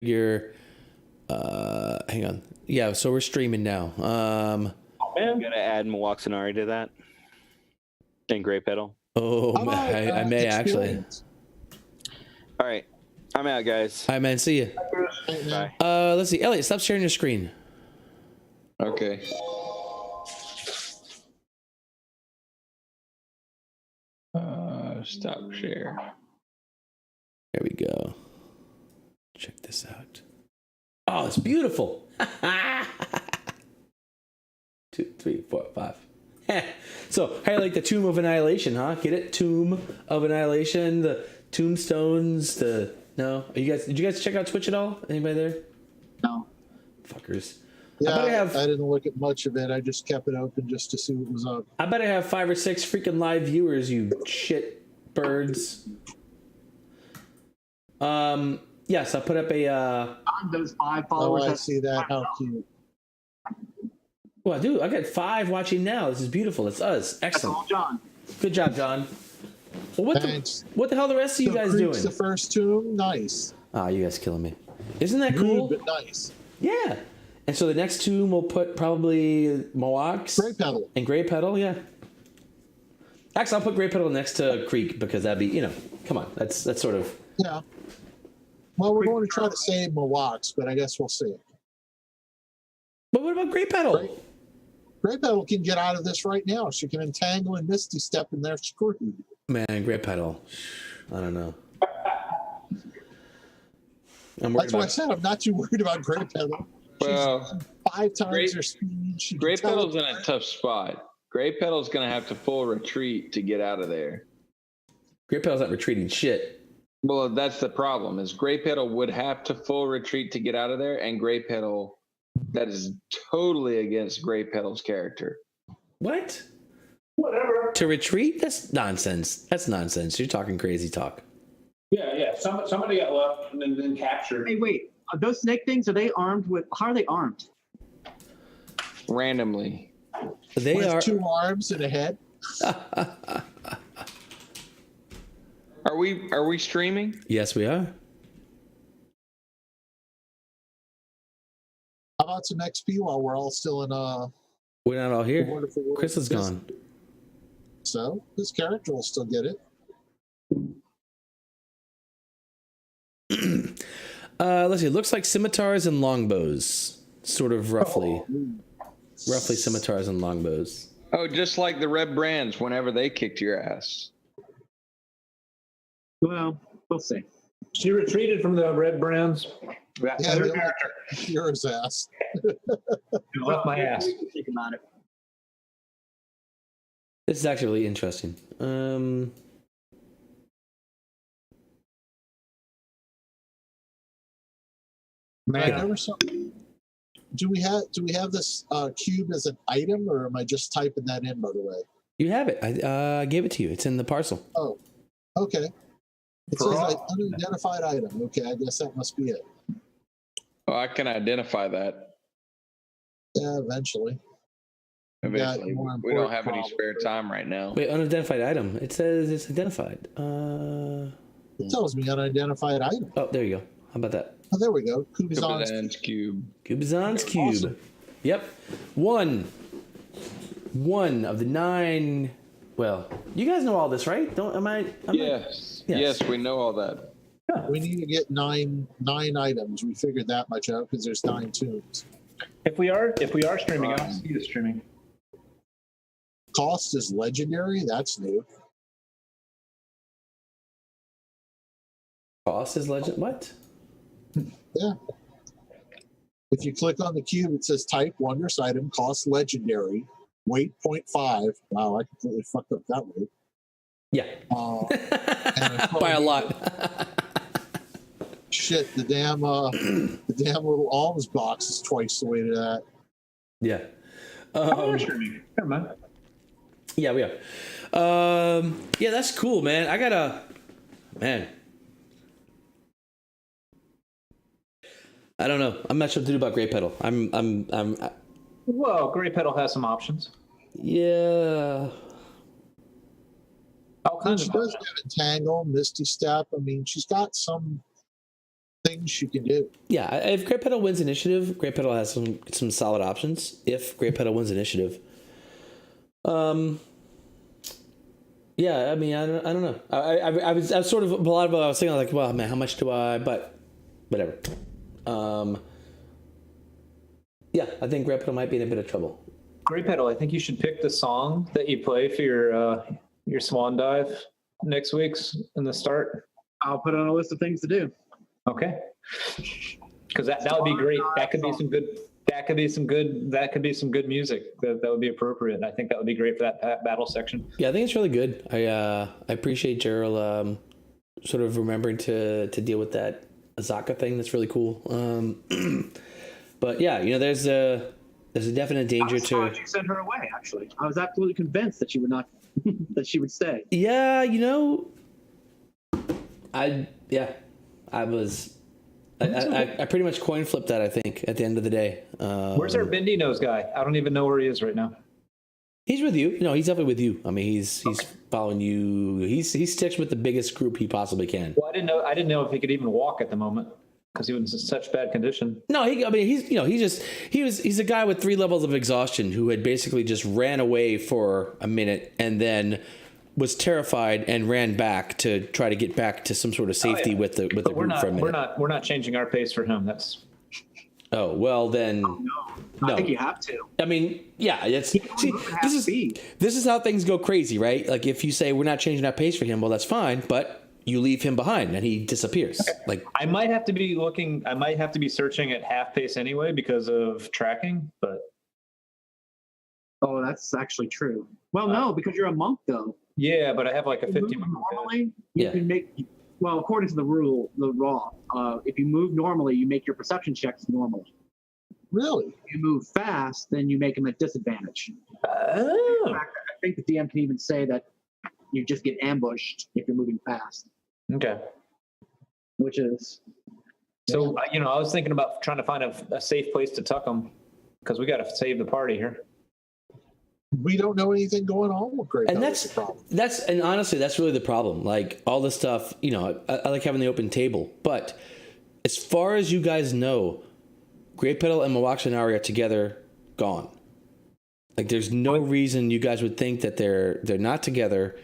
Your hang on. Yeah, so we're streaming now. Man, I'm gonna add Mowaxanari to that. And Grey Petal. Oh, I may actually. All right, I'm out, guys. All right, man. See you. Bye. Let's see. Elliot, stop sharing your screen. Okay. Stop share. There we go. Check this out. Oh, it's beautiful. 2, 3, 4, 5. So, how you like the Tomb of Annihilation, huh? Get it? Tomb of Annihilation, the tombstones, no? Did you guys check out Twitch at all? Anybody there? No. Fuckers. Yeah, I didn't look at much of it. I just kept it open just to see what was up. I bet I have 5 or 6 freaking live viewers, you shit birds. Yes, I put up a On those 5 followers. Oh, I see that. How cute. Well, dude, I got 5 watching now. This is beautiful. It's us. Excellent. That's all, John. Good job, John. Well, Thanks. what the hell are the rest of you guys doing? The first tomb, nice. Ah, you guys killing me. Isn't that cool? Rude, but nice. Yeah. And so the next tomb we'll put probably Moax. Grey Petal. And Grey Petal, yeah. Actually, I'll put Grey Petal next to Creek because that'd be, come on. That's sort of. Yeah. Well, we're going to try to save Mowax, but I guess we'll see. But what about Grey Petal? Grey Petal can get out of this right now. She can entangle and Misty Step in there screwed. Man, Grey Petal. I don't know. That's why I said I'm not too worried about Grey Petal. Well, 5 times her speed. Grey Petal's in a tough spot. Grey Petal's going to have to full retreat to get out of there. Grey Petal's not retreating shit. Well, that's the problem. Is Grey Petal would have to full retreat to get out of there, and Grey Petal, that is totally against Grey Petal's character. What? Whatever. To retreat? That's nonsense. That's nonsense. You're talking crazy talk. Yeah. Somebody got left and then captured. Hey, wait. Are those snake things, are they armed with, how are they armed? Randomly. They with are 2 arms and a head. Are we streaming? Yes, we are. How about some XP while we're all still in We're not all here. Chris is gone. So this character will still get it. Let's see. It looks like scimitars and longbows, sort of roughly. Roughly scimitars and longbows. Oh, just like the Red Brands whenever they kicked your ass. Well, we'll see. She retreated from the Red Brands. Yeah, yours ass. Left my ass. Think about it. This is actually really interesting. Man. Do we have this cube as an item, or am I just typing that in, by the way? You have it. I gave it to you. It's in the parcel. Oh, okay. It says like unidentified item. Okay, I guess that must be it. Oh, I can identify that. Yeah, eventually. Eventually. We don't have any spare time right now. Wait, unidentified item. It says it's identified. It tells me unidentified item. Oh, there you go. How about that? Oh, there we go. Kubazan's cube. Kubazan's cube. Awesome. Yep. One of the 9. Well, you guys know all this, right? Yes. Yes, we know all that. We need to get nine items. We figured that much out because there's 9 tombs. If we are streaming, I don't see the streaming. Cost is legendary. That's new. Cost is legend. What? Yeah. If you click on the cube, it says type wondrous item, cost legendary, weight 0.5. Wow, I completely fucked up that weight. Yeah. By a lot. Shit, the damn little alms box is twice the weight of that. Yeah. We're streaming. Never mind. Yeah, we are. Yeah, that's cool, man. I don't know. I'm not sure what to do about Grey Petal. Well, Grey Petal has some options. Yeah. All kinds She of does have Entangle, Misty Step. I mean, she's got some things you can do. Yeah, if Great Petal wins initiative, Great Petal has some solid options. If Great Petal wins initiative, yeah, I mean, I don't know. I was sort of a lot of I was thinking like, well, man, how much do I? But whatever. Yeah, I think Great Petal might be in a bit of trouble. Great Petal, I think you should pick the song that you play for your swan dive next week's in the start. I'll put it on a list of things to do. Okay. Because that would be great. That could be some good. That could be some good music. That would be appropriate. I think that would be great for that battle section. Yeah, I think it's really good. I appreciate Gerald sort of remembering to deal with that Azaka thing. That's really cool. But yeah, there's a definite danger I was surprised to. you sent her away. Actually, I was absolutely convinced that she would not, that she would stay. Yeah, I was. I pretty much coin flipped that, I think, at the end of the day. Where's our bendy nose guy? I don't even know where he is right now. He's with you. He's definitely with you. I mean, he's following you. He sticks with the biggest group he possibly can. Well, I didn't know if he could even walk at the moment because he was in such bad condition. No, he's a guy with 3 levels of exhaustion who had basically just ran away for a minute and then was terrified and ran back to try to get back to some sort of safety with the group for a minute. We're not changing our pace for him. That's. Oh well, then. I think you have to. I mean, yeah. This is how things go crazy, right? Like if you say we're not changing our pace for him, well, that's fine, but you leave him behind and he disappears. Okay. Like I might have to be searching at half pace anyway because of tracking, but. Oh, that's actually true. Well, no, because you're a monk, though. Yeah, but I have like a 50. Normally, you can make. Well, according to the rule, the raw, if you move normally, you make your perception checks normally. Really? If you move fast, then you make them at disadvantage. Oh. In fact, I think the DM can even say that you just get ambushed if you're moving fast. Okay. Which is. So, I was thinking about trying to find a safe place to tuck them because we got to save the party here. We don't know anything going on with Great Petal. And that's honestly, that's really the problem. Like all this stuff, I like having the open table, but as far as you guys know, Great Petal and Mawaksanari are together, gone. Like there's no reason you guys would think that they're not together.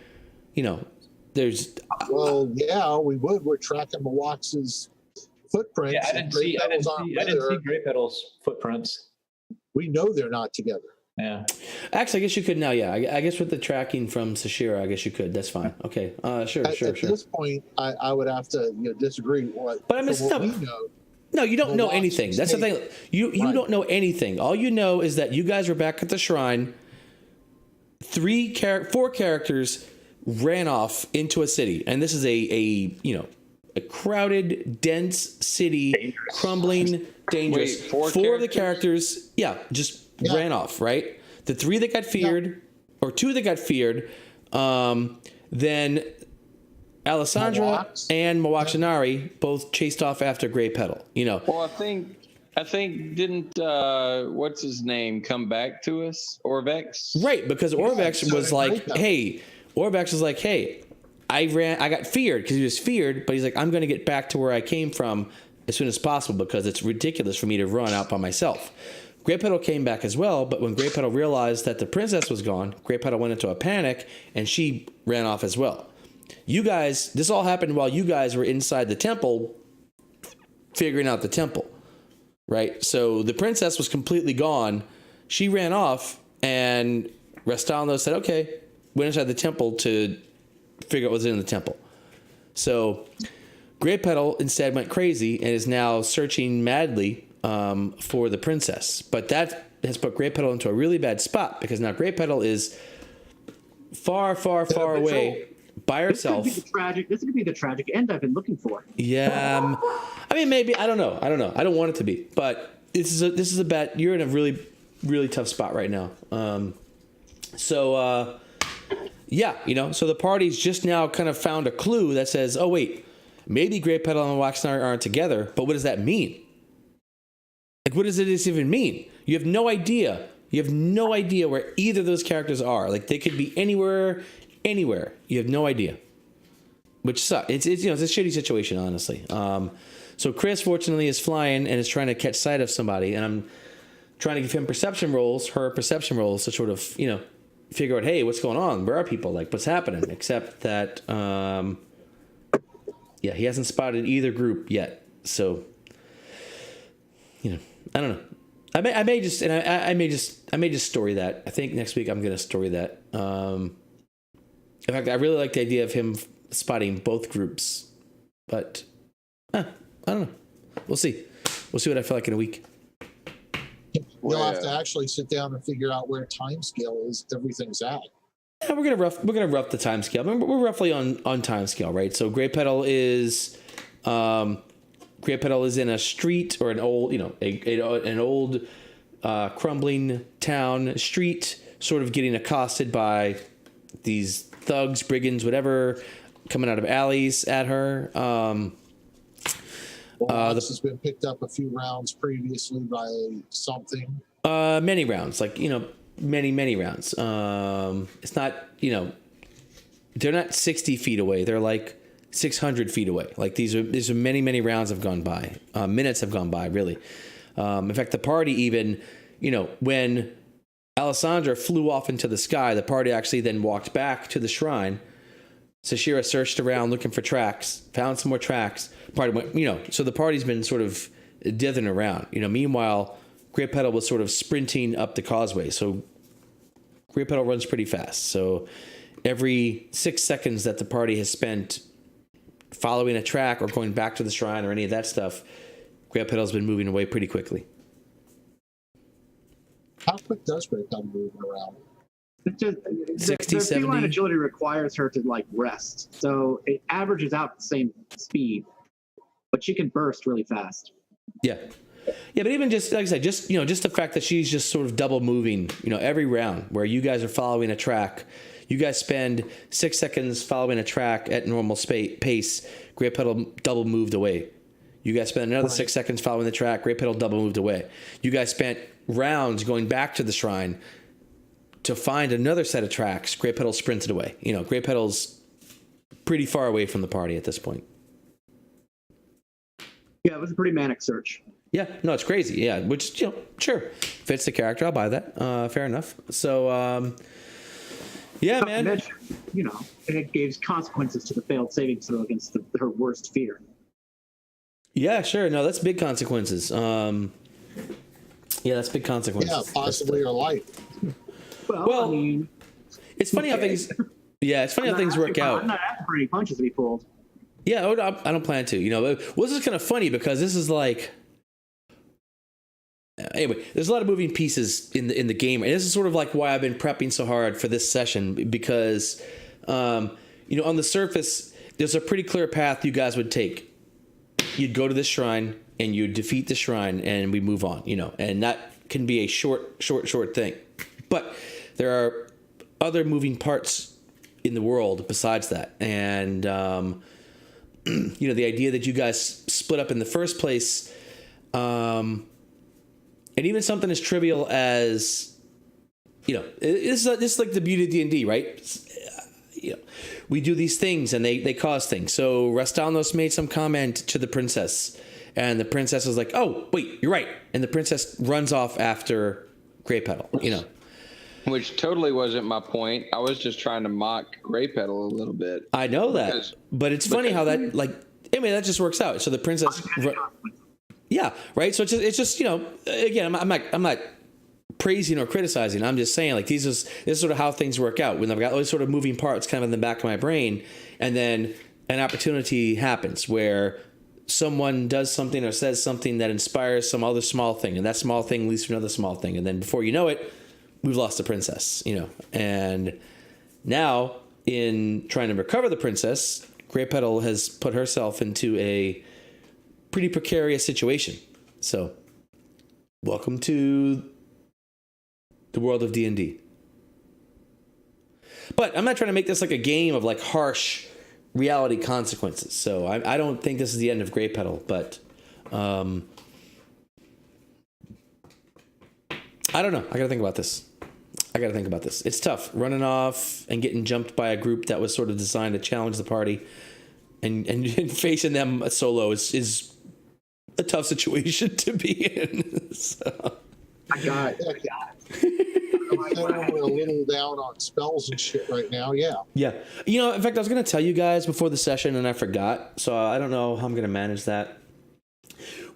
There's. Well, yeah, we would. We're tracking Mawax's footprints. Yeah, I didn't see Great Petal's footprints. We know they're not together. Yeah. Actually, I guess you could now. Yeah, I guess with the tracking from Sashira, I guess you could. That's fine. Okay. Sure. At this point, I would have to disagree. But I mean, no, you don't know anything. That's the thing. You don't know anything. All you know is that you guys were back at the shrine. 4 characters ran off into a city, and this is a crowded, dense city, dangerous. Crumbling, dangerous. Wait, 4 of the characters, ran off, right? The 3 that got feared, or 2 that got feared, then Alessandra and Mawaksanari both chased off after Great Petal. Well, I think didn't what's his name come back to us? Orvex? Right, because Orvex was like, hey, I got feared because he was feared, but he's like, I'm going to get back to where I came from as soon as possible because it's ridiculous for me to run out by myself. Great Petal came back as well, but when Great Petal realized that the princess was gone, Great Petal went into a panic and she ran off as well. You guys, this all happened while you guys were inside the temple figuring out the temple, right? So the princess was completely gone. She ran off and Rastalno said, okay, went inside the temple to figure out what was in the temple. So Great Petal instead went crazy and is now searching madly for the princess. But that has put Great Petal into a really bad spot because now Great Petal is far away by herself. This could be the tragic end I've been looking for. Yeah. I mean, maybe. I don't know. I don't want it to be. But this is a bad. You're in a really, really tough spot right now. So the party's just now kind of found a clue that says, oh, wait, maybe Great Petal and Waxnar aren't together, but what does that mean? Like, what does this even mean? You have no idea. You have no idea where either of those characters are. Like, they could be anywhere. You have no idea. Which sucks. It's a shitty situation, honestly. So Chris, fortunately, is flying and is trying to catch sight of somebody, and I'm trying to give him her perception rolls to sort of, figure out, hey, what's going on? Where are people? Like, what's happening? Except that, he hasn't spotted either group yet. So, I don't know. I may just story that. I think next week I'm going to story that. In fact, I really like the idea of him spotting both groups, but I don't know. We'll see. We'll see what I feel like in a week. You'll have to actually sit down and figure out where timescale is. Everything's at. Yeah, we're gonna rough the time scale. We're roughly on time scale, right? So Grey Petal is in a street or an old, an old crumbling town street, sort of getting accosted by these thugs, brigands, whatever, coming out of alleys at her. This has been picked up a few rounds previously by something. Many rounds, many rounds. It's not, they're not 60 feet away. They're like 600 feet away. Like these are many rounds have gone by. Minutes have gone by, really. In fact, the party even, when Alessandra flew off into the sky, the party actually then walked back to the shrine. Sashira searched around looking for tracks, found some more tracks. Party went, so the party's been sort of dithering around. Meanwhile, Grey Petal was sort of sprinting up the causeway. So Grey Petal runs pretty fast. So every 6 seconds that the party has spent following a track or going back to the shrine or any of that stuff, Grey Petal's been moving away pretty quickly. How quick does Grey Petal move around? It's just, 60, the 70. feline agility requires her to rest, so it averages out the same speed, but she can burst really fast. Yeah, but even just like I said, just the fact that she's just sort of double moving, every round where you guys are following a track, you guys spend 6 seconds following a track at normal pace. Grey Petal double moved away. You guys spent another 6 seconds following the track. Grey Petal double moved away. You guys spent rounds going back to the shrine to find another set of tracks. Grey Petal sprinted away. Grey Petal's pretty far away from the party at this point. Yeah, it was a pretty manic search. Yeah, no, it's crazy. Yeah, which, sure, fits the character. I'll buy that. Fair enough. So, yeah, Not man. to mention, it gives consequences to the failed saving throw against her worst fear. Yeah, sure. No, that's big consequences. Yeah, that's big consequences. Yeah, possibly her life. Well, I mean, it's funny how things. Yeah, it's funny how things work out. I'm not asking for any punches to be pulled. Yeah, I don't plan to. Well, this is kind of funny because this is like. Anyway, there's a lot of moving pieces in the game, and this is sort of like why I've been prepping so hard for this session because, on the surface, there's a pretty clear path you guys would take. You'd go to this shrine and you'd defeat the shrine, and we move on. And that can be a short thing, but there are other moving parts in the world besides that, and the idea that you guys split up in the first place. And even something as trivial as, this is like the beauty of D&D, right? We do these things and they cause things. So Rastanos made some comment to the princess, and the princess was like, "Oh, wait, you're right." And the princess runs off after Grey Petal, Which totally wasn't my point. I was just trying to mock Grey Petal a little bit. I know that, but it's funny how that that just works out. So the princess. Yeah, right. So it's just again, I'm not praising or criticizing. I'm just saying this is sort of how things work out when I've got all these sort of moving parts kind of in the back of my brain, and then an opportunity happens where someone does something or says something that inspires some other small thing, and that small thing leads to another small thing, and then before you know it, we've lost the princess. And now in trying to recover the princess, Grey Petal has put herself into a pretty precarious situation. So, welcome to the world of D&D. But I'm not trying to make this like a game of like harsh reality consequences. So I don't think this is the end of Grey Petal, but I don't know. I gotta think about this. It's tough running off and getting jumped by a group that was sort of designed to challenge the party, and facing them solo is a tough situation to be in. So. I got it. We're a little down on spells and shit right now. Yeah. Yeah. You know, in fact, I was going to tell you guys before the session and I forgot. So I don't know how I'm going to manage that.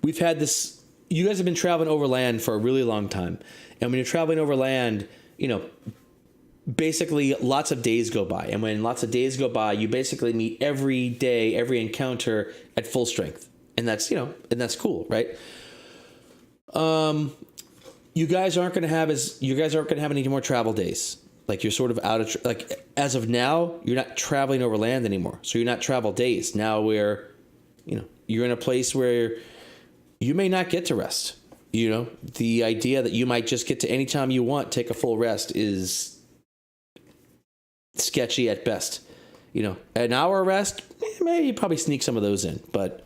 We've had this, you guys have been traveling overland for a really long time. And when you're traveling overland, you know, basically lots of days go by. And when lots of days go by, you basically meet every day, every encounter at full strength. And that's, you know, and that's cool, right? You guys aren't going to have any more travel days. Like you're sort of out of, like as of now, you're not traveling overland anymore. So you're not travel days. Now you're in a place where you may not get to rest. You know, the idea that you might just get to any time you want, take a full rest is sketchy at best. You know, an hour rest, maybe you probably sneak some of those in, but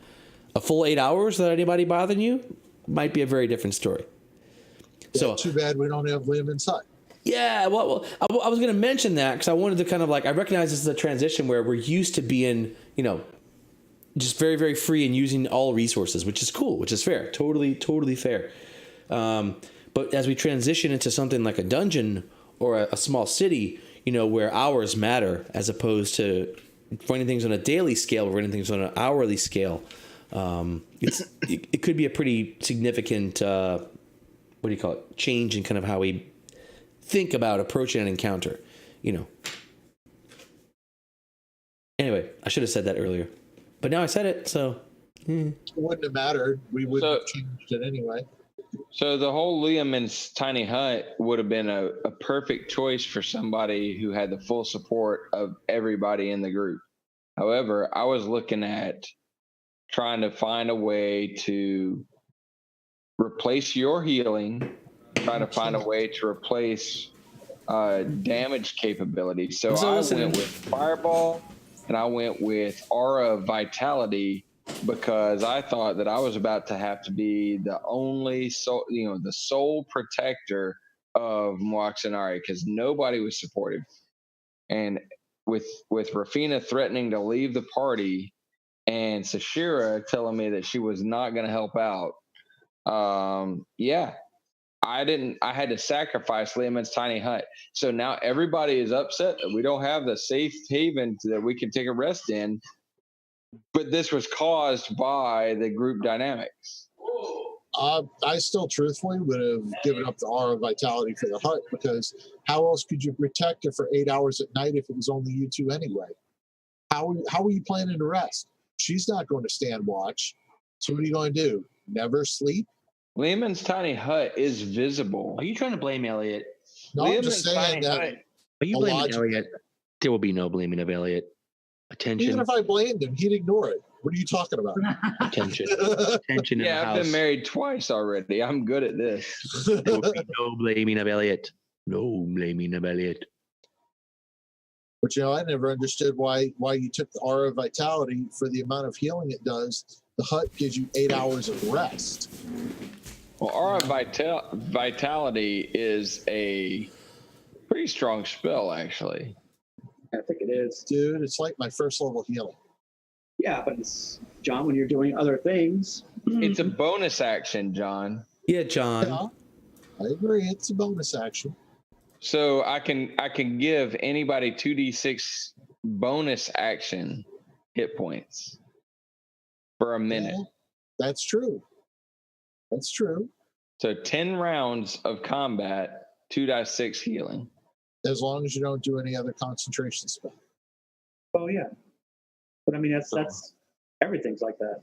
a full 8 hours without anybody bothering you might be a very different story. So too bad we don't have Liam inside. Yeah, well, I was going to mention that because I wanted to kind of like, I recognize this is a transition where we're used to being, you know, just very, very free and using all resources, which is cool, which is fair, totally fair. But as we transition into something like a dungeon or a small city, you know, where hours matter as opposed to running things on a daily scale or running things on an hourly scale, it could be a pretty significant what do you call it? Change in kind of how we think about approaching an encounter, you know. Anyway, I should have said that earlier, but now I said it, so. It wouldn't have mattered. We wouldn't have changed it anyway. So the whole Liam's tiny hut would have been a perfect choice for somebody who had the full support of everybody in the group. However, I was looking at trying to find a way to replace your healing, trying to find a way to replace damage capability. So I went with Fireball and I went with Aura of Vitality because I thought that I was about to have to be the only soul, you know, the sole protector of Moaxanari because nobody was supportive. And with Rafina threatening to leave the party and Sashira telling me that she was not going to help out, I had to sacrifice Lehman's tiny hut. So now everybody is upset that we don't have the safe haven that we can take a rest in. But this was caused by the group dynamics. I still truthfully would have given up the Aura of Vitality for the hut because how else could you protect her for 8 hours at night if it was only you two anyway? How are you planning to rest? She's not going to stand watch. So what are you going to do? Never sleep? Lehman's tiny hut is visible. Are you trying to blame Elliot? No, I'm just saying that. Are you blaming Elliot? There will be no blaming of Elliot. Attention. Even if I blamed him, he'd ignore it. What are you talking about? Attention. Attention in the house. I've been married twice already. I'm good at this. There will be no blaming of Elliot. No blaming of Elliot. But, you know, I never understood why you took the Aura of Vitality for the amount of healing it does. The hut gives you 8 hours of rest. Well, Aura Vitality is a pretty strong spell, actually. I think it is. Dude, it's like my first level healing. Yeah, but it's, John, when you're doing other things. It's a bonus action, John. Yeah, John. Yeah, I agree. It's a bonus action. So I can give anybody 2d6 bonus action hit points for a minute. Yeah, that's true. That's true. So 10 rounds of combat, 2d6 healing. As long as you don't do any other concentration spell. Oh yeah, but I mean that's everything's like that.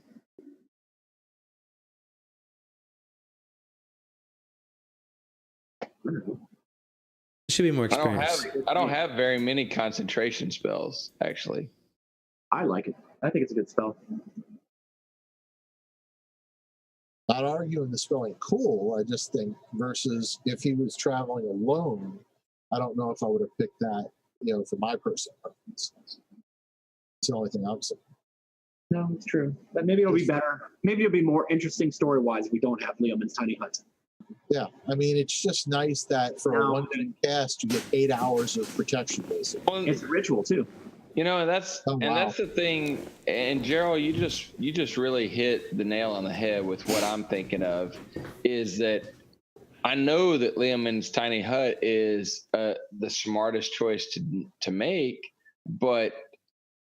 Should be more experience. I don't have very many concentration spells, actually. I like it. I think it's a good spell. Not arguing the spell ain't cool. I just think versus if he was traveling alone, I don't know if I would have picked that, you know, for my personal preference. It's the only thing I'm saying. No, it's true. But maybe it'll be better. Maybe it'll be more interesting story-wise if we don't have Leoman's tiny hut. Yeah, I mean, it's just nice that for a one-minute cast, you get 8 hours of protection, basically. Well, It's a ritual, too. You know, and that's Oh, wow. that's the thing. And Gerald, you just really hit the nail on the head with what I'm thinking of. Is that I know that Leomund's tiny hut is the smartest choice to make, but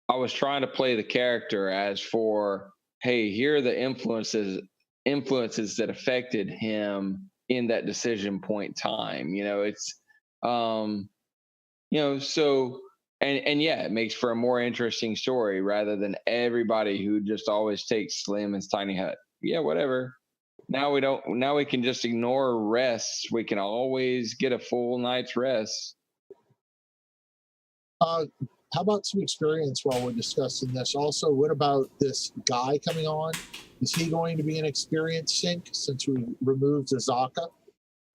I was trying to play the character as for, hey, here are the influences that affected him in that decision point time. You know, it's so and yeah, it makes for a more interesting story rather than everybody who just always takes Leomund's tiny hut. Yeah, whatever. Now we can just ignore rests. We can always get a full night's rest. How about some experience while we're discussing this? Also, what about this guy coming on? Is he going to be an experience sink since we removed Azaka?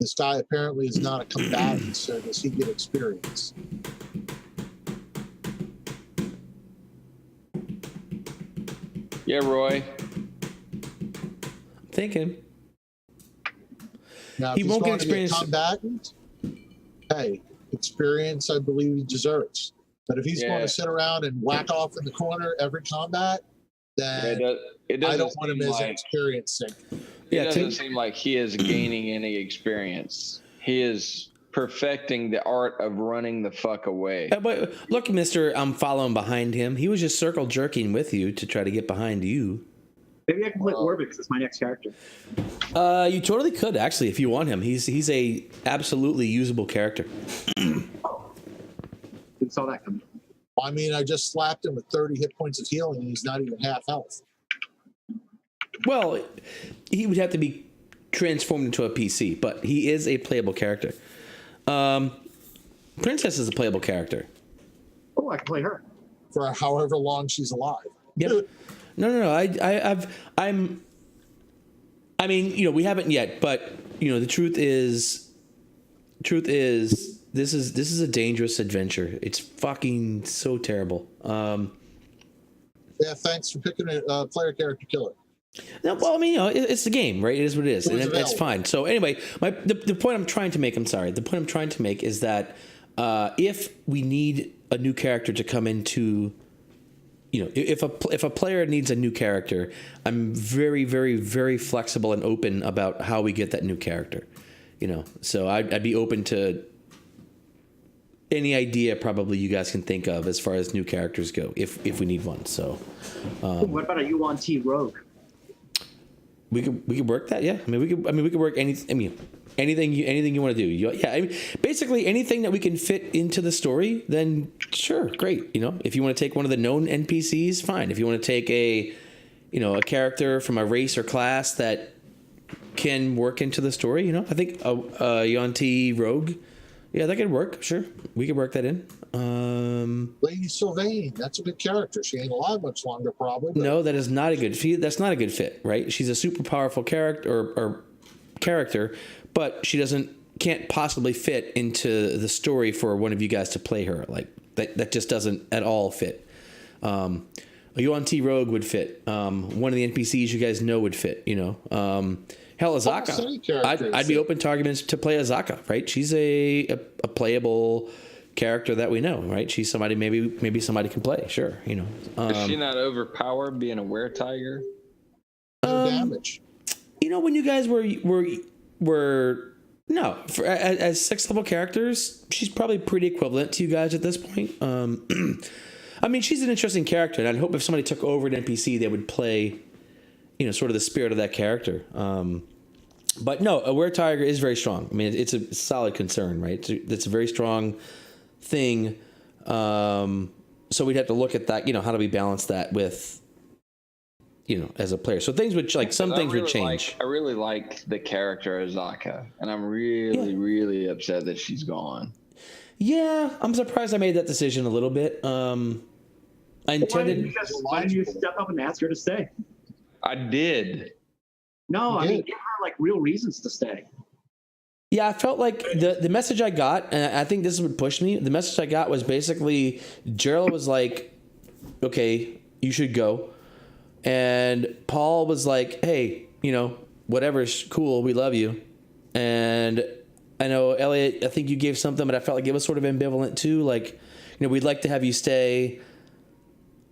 This guy apparently is not a combatant, so does he get experience? Yeah, Roy. I'm thinking. Now, He if he's won't get going to be a experience. combatant, hey, experience I believe he deserves. But if he's going Yeah. to sit around and whack off in the corner every combat, then It I doesn't don't want him seem as an like experience sink. it Yeah, doesn't seem like he is gaining any experience. He is perfecting the art of running the fuck away. But look, Mister, I'm following behind him. He was just circle jerking with you to try to get behind you. Maybe I can play Orbix as my next character. You totally could actually if you want him. He's a absolutely usable character. Didn't saw that coming. I mean, I just slapped him with 30 hit points of healing, and he's not even half health. Well, he would have to be transformed into a PC, but he is a playable character. Princess is a playable character. Oh, I can play her. For however long she's alive. Yep. No. I mean, we haven't yet, but the truth is, this is a dangerous adventure. It's fucking so terrible. Yeah, thanks for picking a player character killer. No, well, I mean, it's the game, right? It is what it is, It was and that's available. fine. So anyway, the point I'm trying to make, the point I'm trying to make is that if we need a new character to come into, if a player needs a new character, I'm very, very, very flexible and open about how we get that new character. So I'd be open to any idea probably you guys can think of as far as new characters go, if we need one. So What about a UNT rogue? we could work that, yeah. We could work anything you want to do. Basically anything that we can fit into the story, then sure, great. If you want to take one of the known NPCs, fine. If you want to take a character from a race or class that can work into the story, I think a Yuan-Ti rogue, yeah, that could work. Sure, we could work that in. Lady Sylvain, that's a good character. She ain't alive much longer, probably. But No, that is not a good fit. That's not a good fit, right? She's a super powerful character but she can't possibly fit into the story for one of you guys to play her. Like that just doesn't at all fit. A Yuan-Ti rogue would fit. One of the NPCs you guys know would fit. Hell, Azaka. I'd be open to arguments to play Azaka, right? She's a playable character that we know, right? She's somebody maybe somebody can play. Sure, Is she not overpowered being a were-tiger? no damage. When you guys were no, as 6th level characters, she's probably pretty equivalent to you guys at this point. I mean, she's an interesting character, and I'd hope if somebody took over an NPC, they would play, sort of the spirit of that character. But no, a were-tiger is very strong. I mean, it's a solid concern, right? It's a very strong thing. So we'd have to look at that. How do we balance that with, as a player? So things would some things would change. I really like the character Azaka, and I'm really upset that she's gone. Yeah, I'm surprised I made that decision a little bit. I intended. Why didn't you step up and ask her to stay? I did. No, I mean, give her real reasons to stay. Yeah, I felt like the message I got, and I think this is what pushed me. The message I got was basically Gerald was like, "Okay, you should go," and Paul was like, "Hey, whatever's cool, we love you," and I know Elliot, I think you gave something, but I felt like it was sort of ambivalent too. Like, we'd like to have you stay.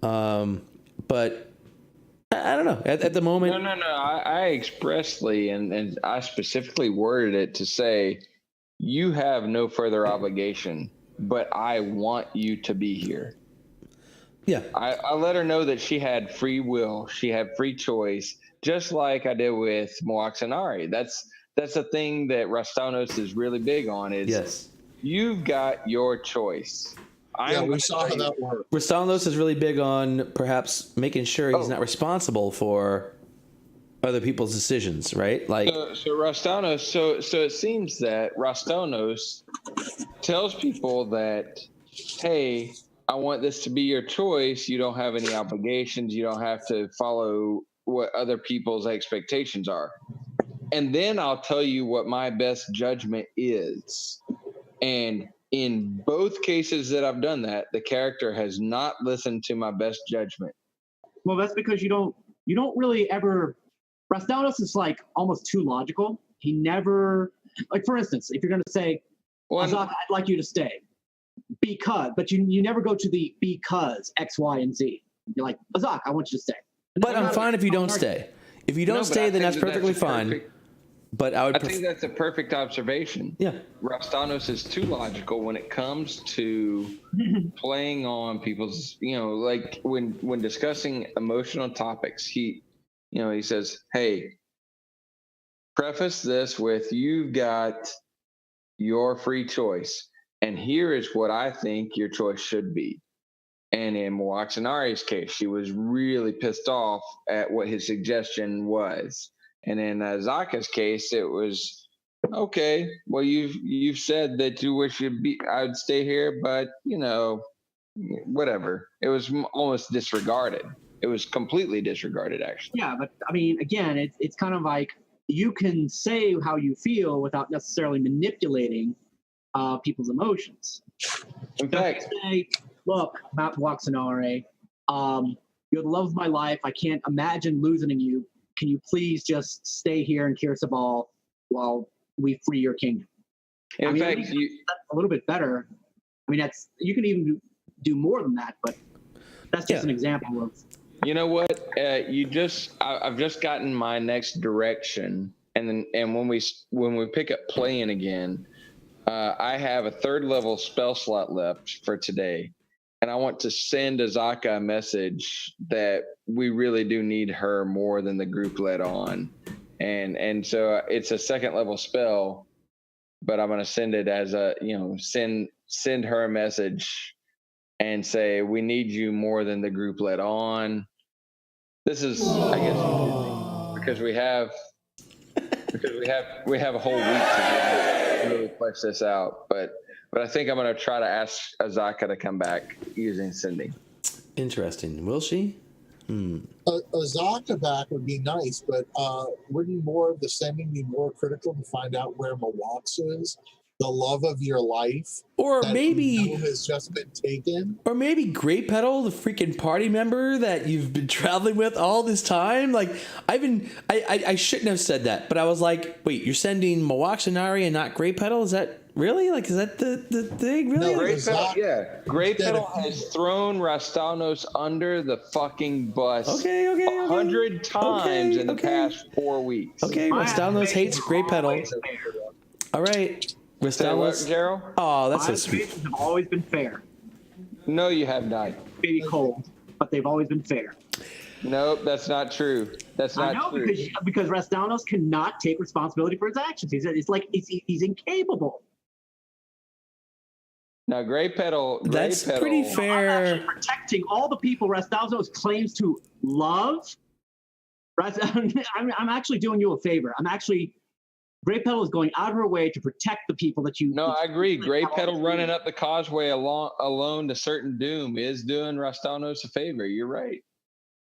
But I don't know. At the moment, No. I expressly and I specifically worded it to say, you have no further obligation, but I want you to be here. yeah. I let her know that she had free will, she had free choice, just like I did with Moaxanari. That's a thing that Rastanos is really big on. Is Yes. you've got your choice. We saw how that worked. Rastanos is really big on perhaps making sure he's not responsible for other people's decisions, right? Like, so Rastanos. So it seems that Rastanos tells people that, hey, I want this to be your choice. You don't have any obligations. You don't have to follow what other people's expectations are. And then I'll tell you what my best judgment is. And in both cases that I've done that, the character has not listened to my best judgment. Well, that's because you don't really ever. Rastanos is like almost too logical. He never, like, for instance, if you're going to say, Azak, I'd like you to stay because, but you never go to the because X, Y, and Z. You're like, Azak, I want you to stay. but I'm fine if you don't stay. If you don't stay, then that's perfectly fine. But I think that's a perfect observation. Yeah. Rastanos is too logical when it comes to playing on people's, like when discussing emotional topics, he says, hey, preface this with, you've got your free choice, and here is what I think your choice should be. And in Moaxanari's case, she was really pissed off at what his suggestion was. And in Zaka's case, it was, okay, well, you've said that you wish I would stay here, but whatever. It was almost disregarded. It was completely disregarded, actually. Yeah, but I mean, again, it's kind of like you can say how you feel without necessarily manipulating people's emotions. In fact, say, look, Matt Waxanare, you're the love of my life. I can't imagine losing you. Can you please just stay here in Kirsabal while we free your kingdom? In fact, that's a little bit better. I mean, you can even do more than that, but that's just an example of. You know what? I've just gotten my next direction, and when we pick up playing again, I have a 3rd level spell slot left for today, and I want to send Azaka a message that we really do need her more than the group let on, and so it's a 2nd level spell, but I'm going to send it as a send her a message and say, we need you more than the group let on. This is, I guess, because we have a whole week to really flesh this out. But I think I'm going to try to ask Azaka to come back using sending. Interesting. Will she? Azaka back would be nice, but wouldn't more of the sending be more critical to find out where Mawatsu is? The love of your life, or that maybe has just been taken, or maybe Great Petal, the freaking party member that you've been traveling with all this time. Like, I shouldn't have said that, but I was like, wait, you're sending Moaxanari and not Great Petal? Is that really, like, is that the thing? Really? No, Great Petal, Great Petal has thrown Rastanos under the fucking bus 100 times in the past 4 weeks. Okay, Rastanos hates Great Petal. All right. Rastanos. Gerald? Oh, that's so My sweet. observations have always been fair. No, you have not. Maybe cold, but they've always been fair. Nope, that's not true. That's not true. because Rastanos cannot take responsibility for his actions. It's like he's incapable. Now, Great Petal. That's pretty fair. I'm actually protecting all the people Rastanos claims to love. I'm actually doing you a favor. Great Petal is going out of her way to protect the people that you. No, I agree. Great Petal running up the causeway alone to certain doom is doing Rastanos a favor. You're right.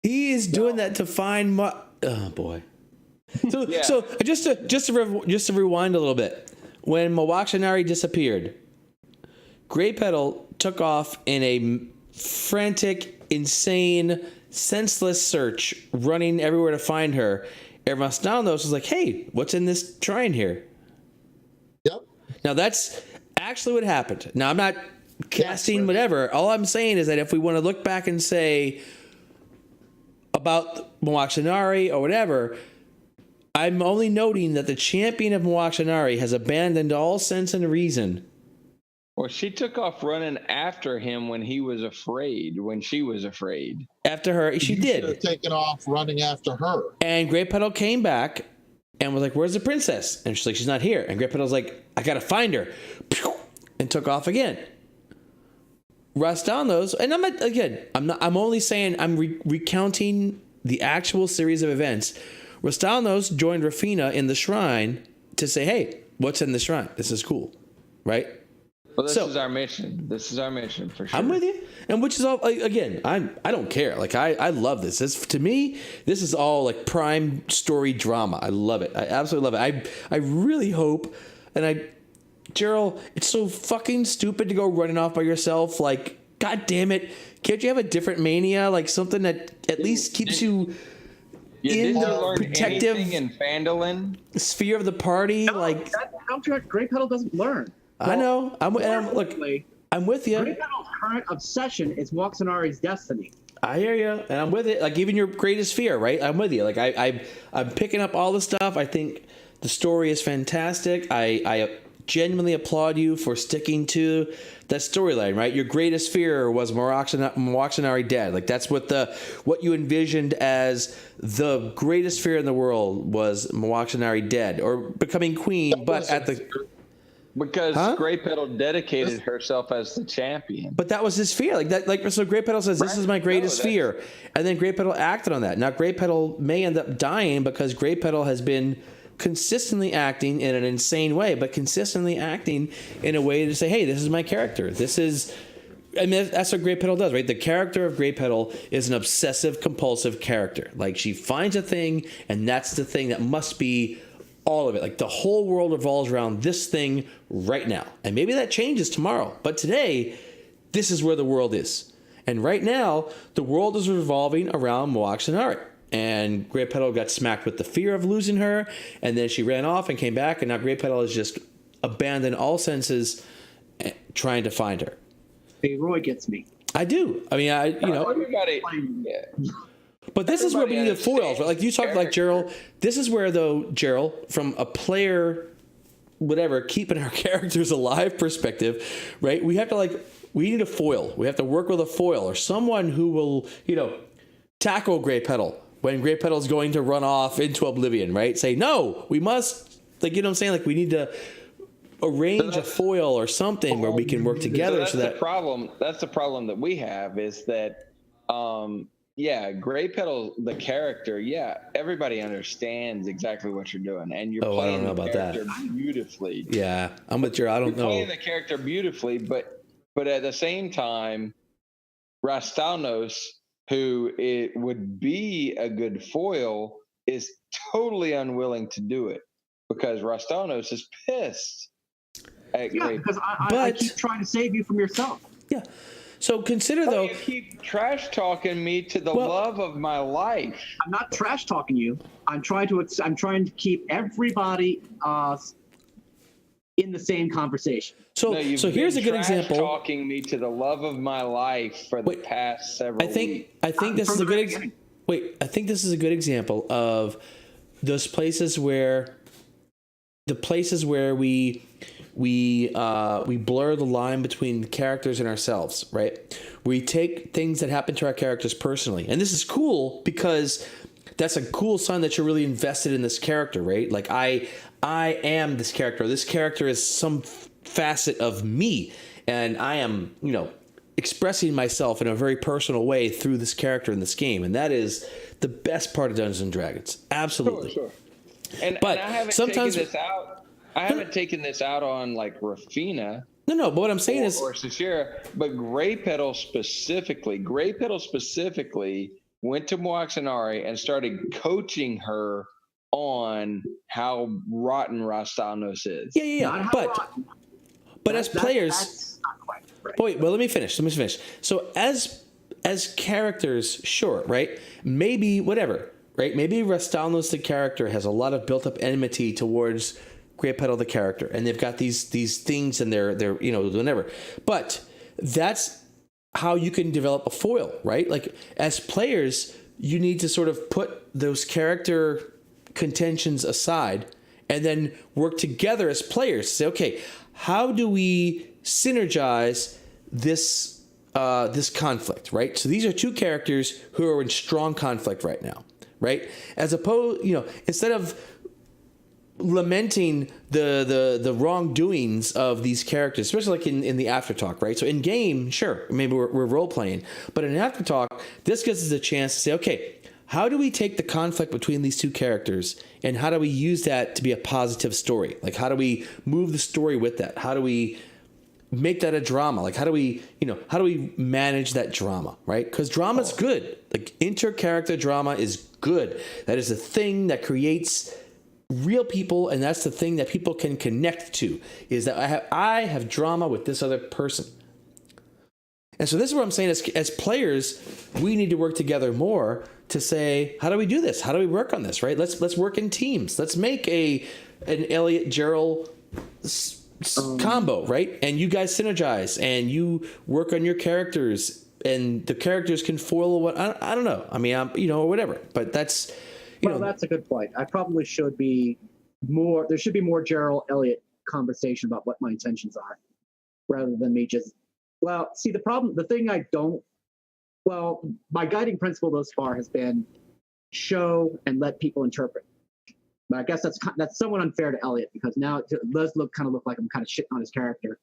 He is doing that to find oh boy. So so just to rewind a little bit, when Moaxanari disappeared, Great Petal took off in a frantic, insane, senseless search, running everywhere to find her. And Rastanos was like, hey, what's in this shrine here? Yep. Now, that's actually what happened. Now, I'm not casting, whatever. All I'm saying is that if we want to look back and say about Mowaxanari or whatever, I'm only noting that the champion of Mowaxanari has abandoned all sense and reason. Well, she took off running after him when he was afraid, when she was afraid. After her, she You did. should have taken off running after her. And Great Petal came back and was like, "Where's the princess?" And she's like, "She's not here." And Great Petal's like, "I gotta find her," and took off again. Rastalnos, and I'm only saying I'm recounting the actual series of events. Rastalnos joined Rafina in the shrine to say, "Hey, what's in the shrine? This is cool," right? Well, this is our mission. This is our mission for sure. I'm with you, and which is all again. I don't care. Like I love this. To me, this is all like prime story drama. I love it. I absolutely love it. I really hope, and Gerald, it's so fucking stupid to go running off by yourself. Like, God damn it, can't you have a different mania? Like something that at least keeps you in the protective in Phandalin sphere of the party. No, like Great Petal doesn't learn. I know. I'm with you. Great Petal's current obsession is Mowaxanari's destiny. I hear you, and I'm with it. Like even your greatest fear, right? I'm with you. Like I'm picking up all the stuff. I think the story is fantastic. I genuinely applaud you for sticking to that storyline, right? Your greatest fear was Mowaxanari dead. Like that's what you envisioned as the greatest fear in the world was Mowaxanari dead or becoming queen, but at the because Great Petal dedicated herself as the champion. But that was his fear. So Great Petal says, "This is my greatest fear." And then Great Petal acted on that. Now Great Petal may end up dying because Great Petal has been consistently acting in an insane way, but consistently acting in a way to say, "Hey, this is my character. That's what Great Petal does, right? The character of Great Petal is an obsessive compulsive character. Like she finds a thing and that's the thing that must be all of it. Like the whole world revolves around this thing right now. And maybe that changes tomorrow. But today, this is where the world is. And right now, the world is revolving around Mowaxanari. And Great Petal got smacked with the fear of losing her. And then she ran off and came back. And now Great Petal has just abandoned all senses trying to find her. Hey, Roy gets me. I do. I mean, everybody. Yeah. But this is where we need the foils, right? Like you talked like Gerald. This is where, though, Gerald, from a player, whatever, keeping our characters alive perspective, right? We need a foil. We have to work with a foil or someone who will, tackle Great Petal when Great Petal is going to run off into oblivion, right? Say, no, we must, like, you know what I'm saying? Like, we need to arrange a foil or something where we can work together. That's the problem that we have is that, Great Petal, the character, everybody understands exactly what you're doing, and you're playing the character beautifully. Yeah, I'm with you. I don't know. Playing the character beautifully, but at the same time, Rastalnos, who it would be a good foil, is totally unwilling to do it because Rastalnos is pissed at Great because I keep trying to save you from yourself. Yeah. So consider though, you keep trash talking me to the love of my life. I'm not trash talking you. I'm trying to keep everybody in the same conversation. So here's a good example. Talking me to the love of my life for the past several weeks. I think this is a good I think this is a good example of those places where we blur the line between characters and ourselves, right? We take things that happen to our characters personally. And this is cool because that's a cool sign that you're really invested in this character, right? Like I am this character. This character is some facet of me. And I am, expressing myself in a very personal way through this character in this game. And that is the best part of Dungeons and Dragons. Absolutely. Sure. But I haven't taken this out. I haven't taken this out on like Rafina. No. But what I'm saying is, or Sashira, but Great Petal specifically went to Mowaxanari and started coaching her on how rotten Rastalnos is. Yeah. But as players, that's not quite right. Wait. Well, let me finish. So as characters, sure, right? Maybe whatever, right? Maybe Rastalnos the character has a lot of built-up enmity towards Great Petal the character, and they've got these things and they're whatever. But that's how you can develop a foil, right? Like as players, you need to sort of put those character contentions aside and then work together as players. Say, okay, how do we synergize this this conflict, right? So these are two characters who are in strong conflict right now, right? As opposed, instead of lamenting the wrongdoings of these characters, especially like in the aftertalk, right? So in game, sure, maybe we're role playing, but in aftertalk, this gives us a chance to say, okay, how do we take the conflict between these two characters and how do we use that to be a positive story? Like how do we move the story with that? How do we make that a drama? Like how do we manage that drama, right? Because drama's good. Like inter-character drama is good. That is a thing that creates real people, and that's the thing that people can connect to, is that I have drama with this other person. And so this is what I'm saying, as players, we need to work together more to say, how do we do this? How do we work on this, right? Let's work in teams. Let's make an Elliot Gerald combo, right? And you guys synergize and you work on your characters and the characters can foil what I don't know. I mean, or whatever. But that's that's a good point. I probably should be more. There should be more Gerald Elliott conversation about what my intentions are, rather than me just. Well, see, the thing I don't. Well, my guiding principle thus far has been show and let people interpret. But I guess that's somewhat unfair to Elliot, because now it does look like I'm kind of shitting on his character,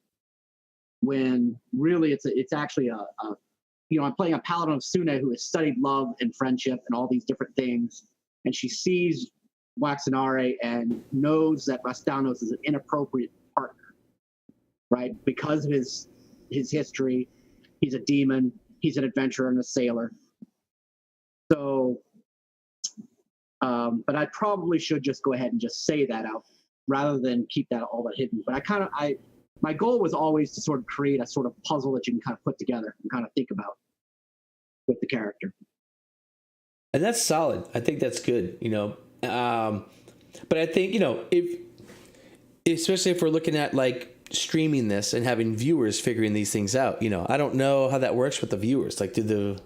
when really it's actually I'm playing a paladin of Sune who has studied love and friendship and all these different things, and she sees Waxenare and knows that Rastanos is an inappropriate partner, right? Because of his history, he's a demon, he's an adventurer and a sailor. So, but I probably should just go ahead and just say that out rather than keep that all that hidden. But my goal was always to sort of create a sort of puzzle that you can kind of put together and kind of think about with the character. And that's solid. I think that's good, but I think, especially if we're looking at like streaming this and having viewers figuring these things out, I don't know how that works with the viewers. Like, no,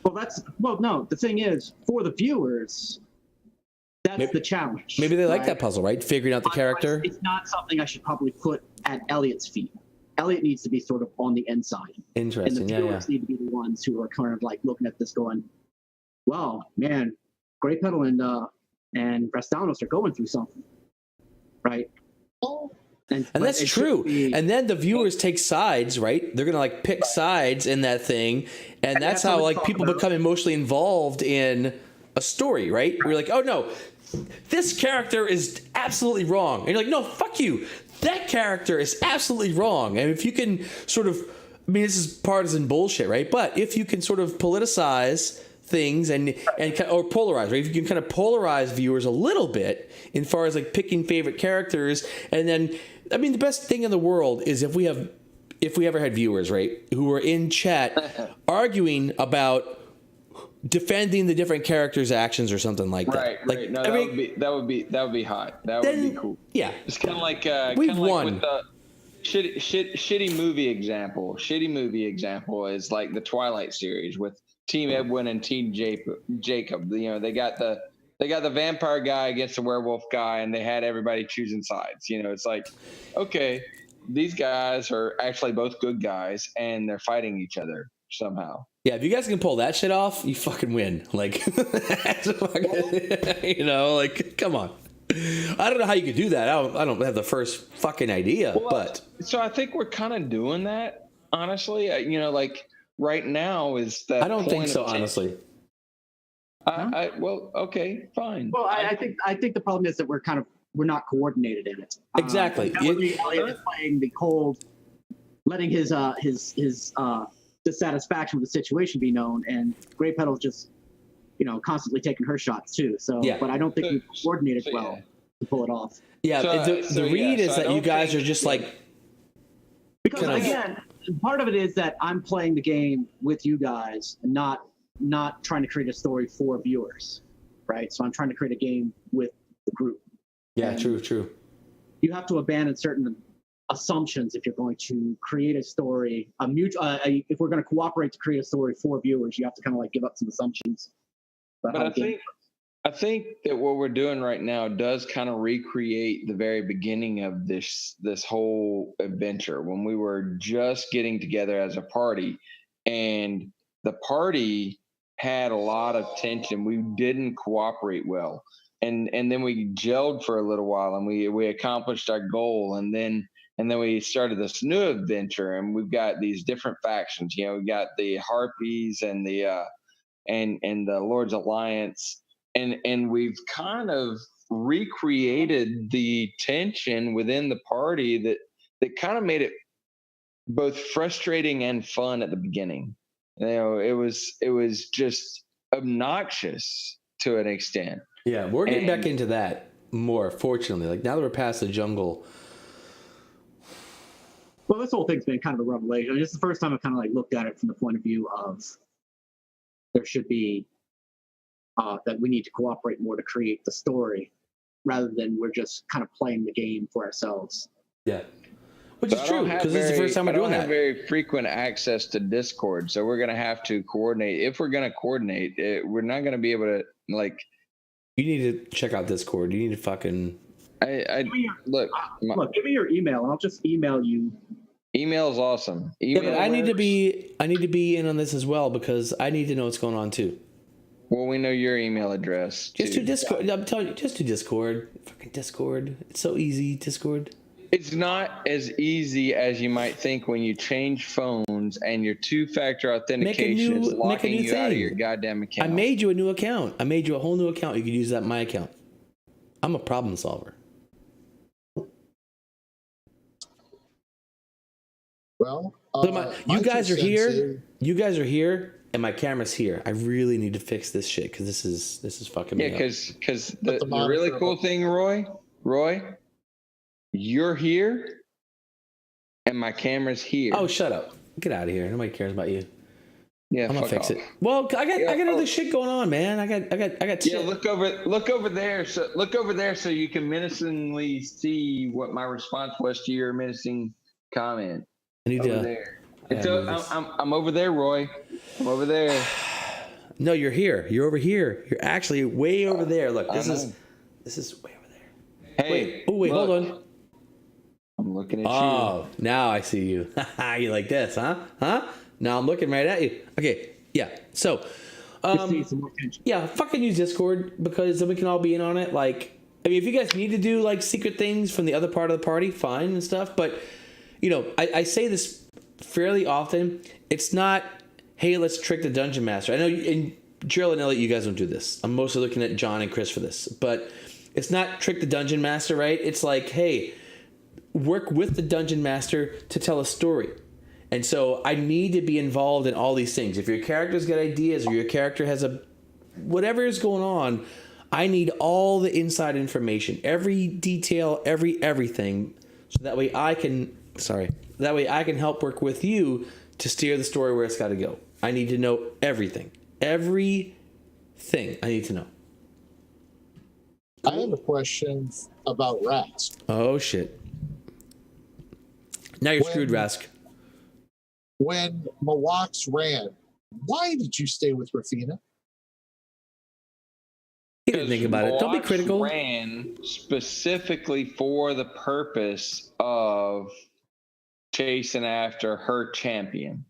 the thing is, for the viewers, that's the challenge. Maybe they like that puzzle, right? Figuring out the character. It's not something I should probably put at Elliot's feet. Elliot needs to be sort of on the inside. Interesting. And the viewers need to be the ones who are kind of like looking at this going, well, man, Grey Petal and Rastanos are going through something, right? And that's true. And then the viewers take sides, right? They're gonna like pick sides in that thing, and that's how like people become emotionally involved in a story, right? We're like, oh no, this character is absolutely wrong, and you're like, no, fuck you. That character is absolutely wrong. And if you can sort of, this is partisan bullshit, right? But if you can sort of politicize things and or polarize, right? If you can kind of polarize viewers a little bit in far as like picking favorite characters, and then the best thing in the world is if we ever had viewers, right, who were in chat arguing about defending the different characters' actions or something like that. Right. No, that would be hot. That would be cool. Yeah, it's kind of like we've won. With the shitty movie example. Shitty movie example is like the Twilight series with Team Edwin and Team Jacob. They got the vampire guy against the werewolf guy, and they had everybody choosing sides. It's like, okay, these guys are actually both good guys, and they're fighting each other somehow. Yeah, if you guys can pull that shit off, you fucking win. Like, come on. I don't know how you could do that. I don't have the first fucking idea, but. So I think we're kind of doing that, honestly. Like right now is that. I don't think so, honestly. Well, okay, fine. Well, I think the problem is that we're not coordinated in it. Exactly. Elliot is playing the cold, letting his dissatisfaction with the situation be known, and Grey Petal's just, constantly taking her shots too. So, yeah. But I don't think we've coordinated well to pull it off. Yeah, the read is that you guys are just like. Because again, part of it is that I'm playing the game with you guys, and not trying to create a story for viewers, right? So I'm trying to create a game with the group. Yeah, true. You have to abandon certain assumptions if you're going to create a story. If we're going to cooperate to create a story for viewers, you have to kind of like give up some assumptions. But I think that what we're doing right now does kind of recreate the very beginning of this whole adventure when we were just getting together as a party, and the party had a lot of tension. We didn't cooperate well, and then we gelled for a little while, and we accomplished our goal, and then we started this new adventure, and we've got these different factions. You know, we got the Harpies and the Lord's Alliance. And we've kind of recreated the tension within the party that kind of made it both frustrating and fun at the beginning. You know, it was just obnoxious to an extent. Yeah, we're getting back into that more, fortunately. Like now that we're past the jungle. Well, this whole thing's been kind of a revelation. This is the first time I've kind of like looked at it from the point of view of there should be that we need to cooperate more to create the story rather than we're just kind of playing the game for ourselves. Yeah. Which is true, because this is the first time we're doing that. I don't have very frequent access to Discord, so we're going to have to coordinate. If we're going to coordinate, we're not going to be able to, like... You need to check out Discord. You need to fucking... Look, give me your email, and I'll just email you. Email is awesome. Email but I need to be in on this as well, because I need to know what's going on, too. Well, we know your email address. Just do Discord. I'm telling you, just do Discord. Fucking Discord. It's so easy, Discord. It's not as easy as you might think when you change phones and your two-factor authentication is locking you out of your goddamn account. I made you a new account. I made you a whole new account. You could use that in my account. I'm a problem solver. Well, you guys are here. You guys are here. And my camera's here. I really need to fix this shit because this is fucking me up. Yeah, because the really cool thing, Roy, you're here, and my camera's here. Oh, shut up! Get out of here. Nobody cares about you. Yeah, I'm gonna fix it. Well, I got other shit going on, man. I got. Yeah, look over there. So you can menacingly see what my response was to your menacing comment. I need over there. I'm over there, Roy. I'm over there. No, you're here. You're over here. You're actually way over there. Look, this is way over there. Hey, wait, hold on. I'm looking at you. Oh, now I see you. You like this, huh? Now I'm looking right at you. Okay, yeah. So, yeah, fucking use Discord because then we can all be in on it. Like, I mean, if you guys need to do like secret things from the other part of the party, fine and stuff. But you know, I say this fairly often. It's not, hey, let's trick the dungeon master. I know, and Gerald and Elliot, you guys don't do this. I'm mostly looking at John and Chris for this. But it's not trick the dungeon master, right? It's like, hey, work with the dungeon master to tell a story. And so I need to be involved in all these things. If your character's got ideas or your character has whatever is going on, I need all the inside information, every detail, everything, so that way I can help work with you to steer the story where it's got to go. I need to know everything. Everything I need to know. I have a question about Rask. Oh, shit. Now you're screwed, Rask. When Mawax ran, why did you stay with Rafina? He didn't think about it. Don't be critical. Ran specifically for the purpose of chasing after her champion.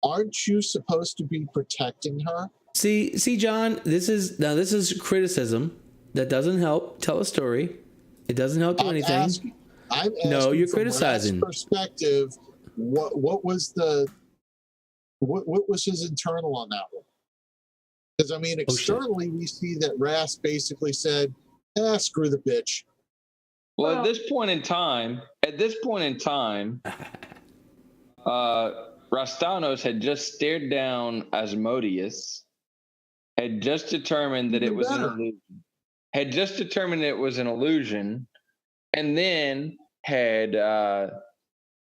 Aren't you supposed to be protecting her? See, John, this is criticism. That doesn't help tell a story. It doesn't help do anything. I'm asking no, you're from criticizing. Rask's perspective, what was his internal on that one? Because I mean, externally we see that Rask basically said, screw the bitch. Well, at this point in time, Rastanos had just stared down Asmodeus, had just determined that it was an illusion, and then had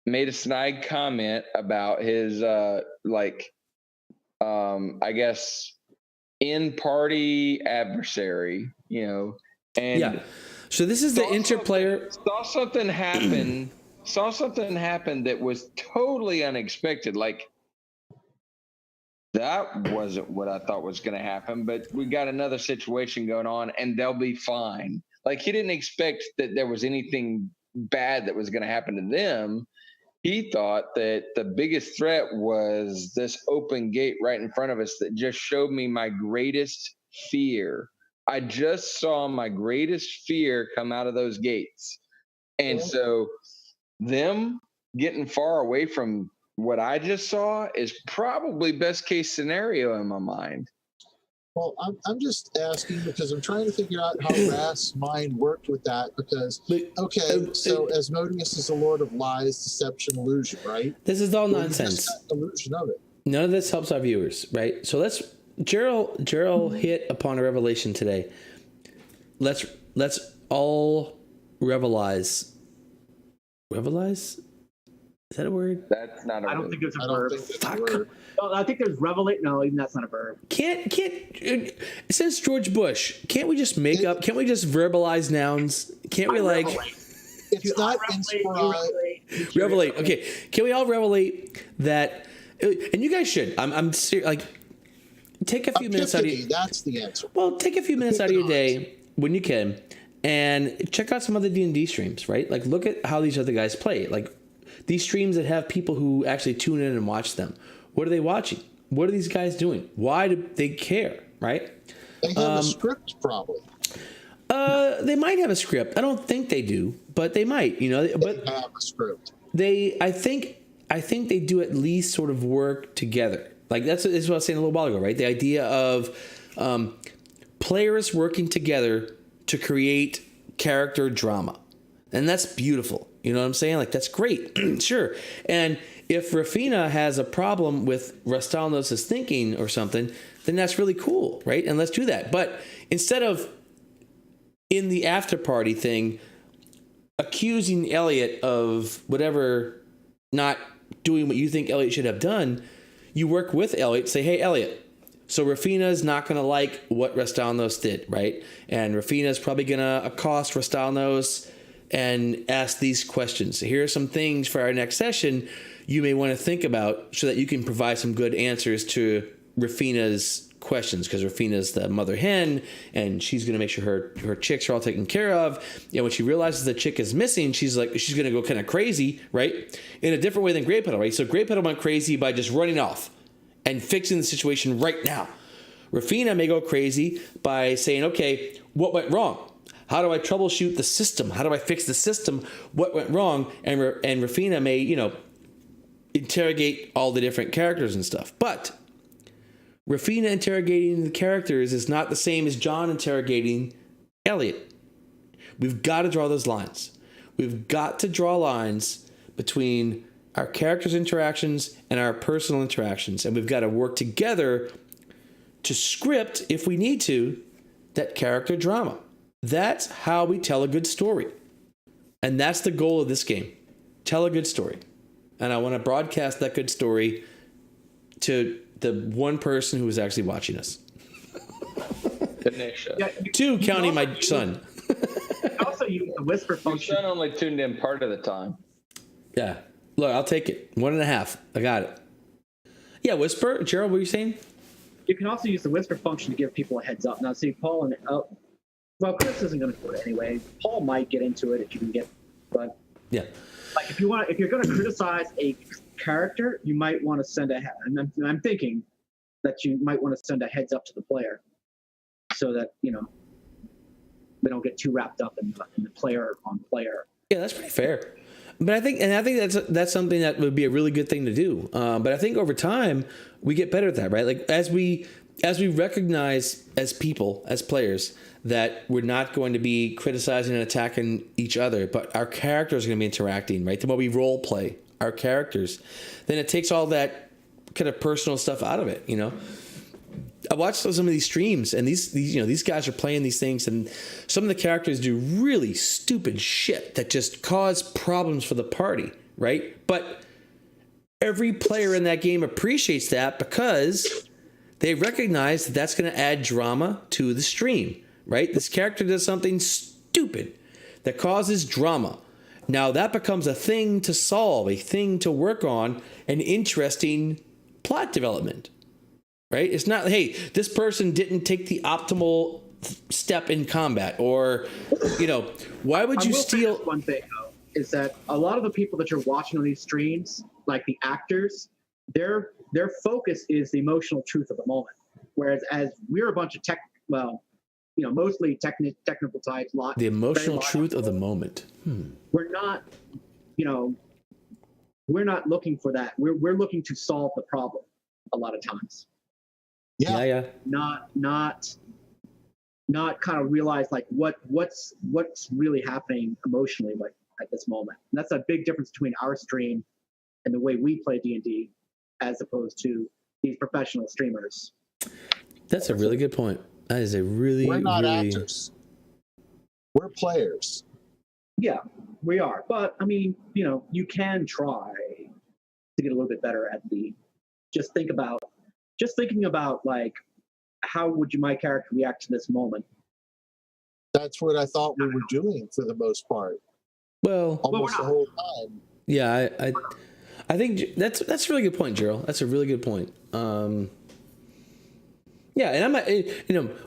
made a snide comment about his I guess in-party adversary, you know, and yeah. So this is the interplayer. Saw something happen that was totally unexpected. Like, that wasn't what I thought was going to happen, but we got another situation going on and they'll be fine. Like, he didn't expect that there was anything bad that was going to happen to them. He thought that the biggest threat was this open gate right in front of us that just showed me my greatest fear. I just saw my greatest fear come out of those gates. And so them getting far away from what I just saw is probably best case scenario in my mind. Well, I'm just asking because I'm trying to figure out how Rast's mind worked with that. Because so Asmodeus is the Lord of Lies, Deception, Illusion, right? This is all Well, nonsense. Illusion of it. None of this helps our viewers, right? So Gerald hit upon a revelation today. Let's all revelize. Revelize? Is that a word? That's not a I don't word. think there's a I don't verb. think it's a word. No, I think there's revelate. No, even that's not a verb. It says George Bush. Can't we just make up? Can't we just verbalize nouns? Can't we like It's not inspired. revelate? Okay, can we all revelate that? And you guys should. I'm serious. Like, take a few minutes out of your. That's the answer. Well, take a few minutes out of your day when you can, and check out some other D&D streams. Right? Like, look at how these other guys play. Like, these streams that have people who actually tune in and watch them. What are they watching? What are these guys doing? Why do they care? Right? They have a script, probably. They might have a script. I don't think they do, but they might. But They have a script. I think they do at least sort of work together. Like that's what I was saying a little while ago, right? The idea of players working together to create character drama, and that's beautiful. You know what I'm saying? Like, that's great. Sure. And if Rafina has a problem with Rastalnos' thinking or something, then that's really cool, right? And let's do that. But instead of in the after party thing, accusing Elliot of whatever, not doing what you think Elliot should have done, you work with Elliot, say, hey, Elliot, so Rafina's not going to like what Rastalnos did, right? And Rafina's probably going to accost Rastalnos and ask these questions. So here are some things for our next session you may want to think about so that you can provide some good answers to Rafina's questions, because Rafina's the mother hen and she's going to make sure her chicks are all taken care of. And when she realizes the chick is missing, she's going to go kind of crazy, right? In a different way than Grey Petal, right? So Grey Petal went crazy by just running off and fixing the situation right now. Rafina may go crazy by saying, okay, what went wrong? How do I troubleshoot the system? How do I fix the system? What went wrong? And Rafina may, interrogate all the different characters and stuff. But Rafina interrogating the characters is not the same as John interrogating Elliot. We've got to draw those lines. We've got to draw lines between our characters' interactions and our personal interactions. And we've got to work together to script, if we need to, that character drama. That's how we tell a good story. And that's the goal of this game. Tell a good story. And I want to broadcast that good story to the one person who is actually watching us. Yeah, Two, counting my son. Also, use the whisper Your function. son only tuned in part of the time. Yeah. Look, I'll take it. 1.5. I got it. Yeah, whisper. Gerald, what are you saying? You can also use the whisper function to give people a heads up. Now, see, Paul and well, Chris isn't going to do it anyway. Paul might get into it if you can get, but yeah. Like if you're going to criticize a character, you might want to send I'm thinking that you might want to send a heads up to the player, so that we don't get too wrapped up in the player on player. Yeah, that's pretty fair. But I think that's something that would be a really good thing to do. But I think over time we get better at that, right? Like as we recognize as people, as players, that we're not going to be criticizing and attacking each other, but our characters are going to be interacting, right? The more we role play our characters, then it takes all that kind of personal stuff out of it, I watched some of these streams, and these guys are playing these things, and some of the characters do really stupid shit that just cause problems for the party, right? But every player in that game appreciates that because they recognize that that's going to add drama to the stream, right? This character does something stupid, that causes drama. Now that becomes a thing to solve, a thing to work on, an interesting plot development, right? It's not, hey, this person didn't take the optimal step in combat, or, you know, why would you steal? One thing though is that a lot of the people that you're watching on these streams, like the actors, their focus is the emotional truth of the moment. Whereas as we're a bunch of mostly technical types, the emotional truth of the moment. We're not, we're not looking for that. We're looking to solve the problem a lot of times. Yeah. Not kind of realize like what's really happening emotionally like at this moment. And that's a big difference between our stream and the way we play D&D as opposed to these professional streamers. That's a really good point. That is a really, we're not really... actors. We're players. Yeah, we are. But I mean, you can try to get a little bit better at just thinking about like, how would my character react to this moment? That's what I thought we were doing for the most part. Well, almost the whole time. Yeah, I think that's a really good point, Gerald. That's a really good point. Yeah, and I'm not,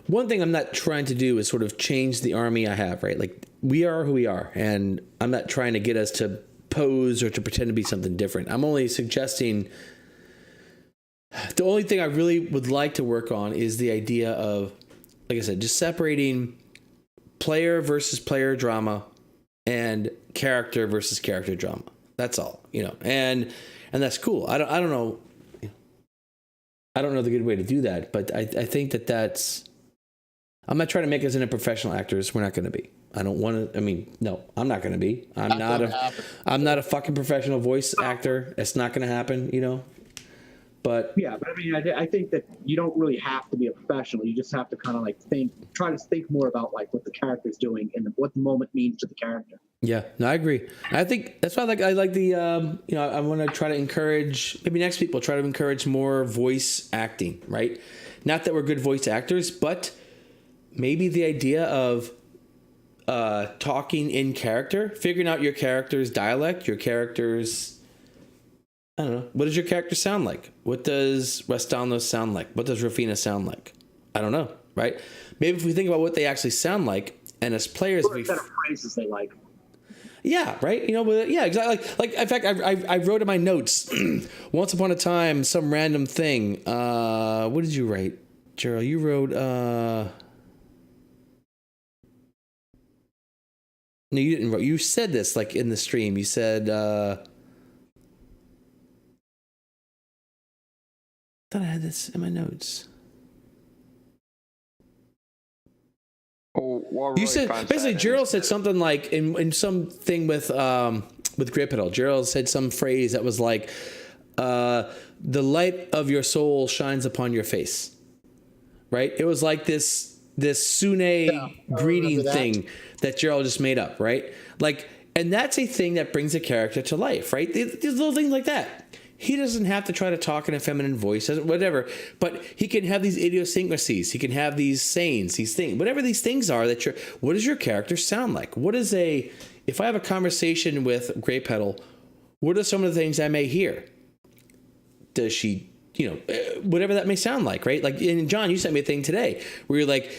one thing I'm not trying to do is sort of change the army I have, right? Like, we are who we are, and I'm not trying to get us to pose or to pretend to be something different. I'm only suggesting, the only thing I really would like to work on is the idea of, like I said, just separating player versus player drama and character versus character drama. That's all, and that's cool. I don't know. I don't know the good way to do that, but I think that's, I'm not trying to make us into professional actors. We're not going to be. I don't want to, no, I'm not going to be. I'm not a fucking professional voice actor. It's not going to happen, But yeah, but I think that you don't really have to be a professional. You just have to kind of like try to think more about like what the character's doing and what the moment means to the character. Yeah, no, I agree. I think that's why I like the, I want to try to encourage, maybe next week we'll try to encourage more voice acting, right? Not that we're good voice actors, but maybe the idea of talking in character, figuring out your character's dialect, your character's, I don't know. What does your character sound like? What does Restanos sound like? What does Rafina sound like? I don't know, right? Maybe if we think about what they actually sound like, and as players, what kind of phrases they like. Yeah, right. Yeah, exactly. Like in fact, I wrote in my notes, once upon a time, some random thing. What did you write, Gerald? You wrote. No, you didn't write. You said this like in the stream. You said. I thought I had this in my notes. You said basically Gerald said something like in something with Grip Pedal. Gerald said some phrase that was like, "The light of your soul shines upon your face." Right? It was like this Sune greeting thing that Gerald just made up. Right? Like, and that's a thing that brings a character to life. Right? These little things like that. He doesn't have to try to talk in a feminine voice, whatever, but he can have these idiosyncrasies. He can have these sayings, these things, whatever these things are what does your character sound like? If I have a conversation with Grey Petal, what are some of the things I may hear? Does she, whatever that may sound like, right? Like, and John, you sent me a thing today where you're like,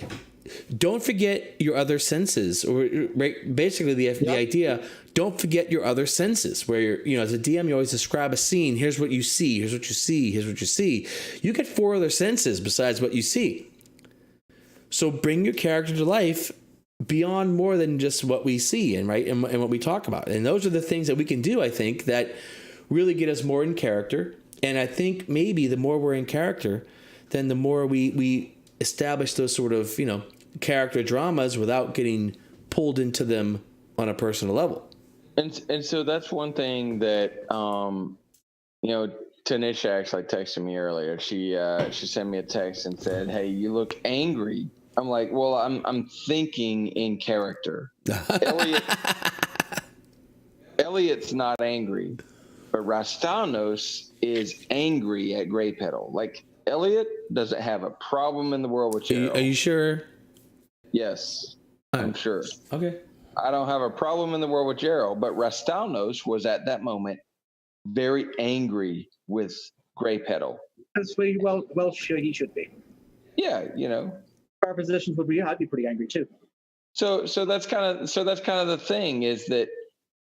don't forget your other senses, or right, basically the idea, don't forget your other senses, where you're, as a DM, you always describe a scene. Here's what you see. Here's what you see. Here's what you see. You get 4 other senses besides what you see. So bring your character to life beyond more than just what we see and what we talk about. And those are the things that we can do, I think, that really get us more in character. And I think maybe the more we're in character, then the more we establish those sort of, character dramas without getting pulled into them on a personal level. And so that's one thing that Tanisha actually texted me earlier. She sent me a text and said, "Hey, you look angry." I'm like, "Well, I'm thinking in character." Elliot's not angry, but Rastanos is angry at Grey Petal. Like, Elliot doesn't have a problem in the world with Gerald. Are you sure? Yes, I'm sure. Okay. I don't have a problem in the world with Gerald, but Rastalnos was at that moment very angry with Grey Petal. That's well, sure he should be. Yeah, Our positions would be, I'd be pretty angry too. So that's kind of the thing is that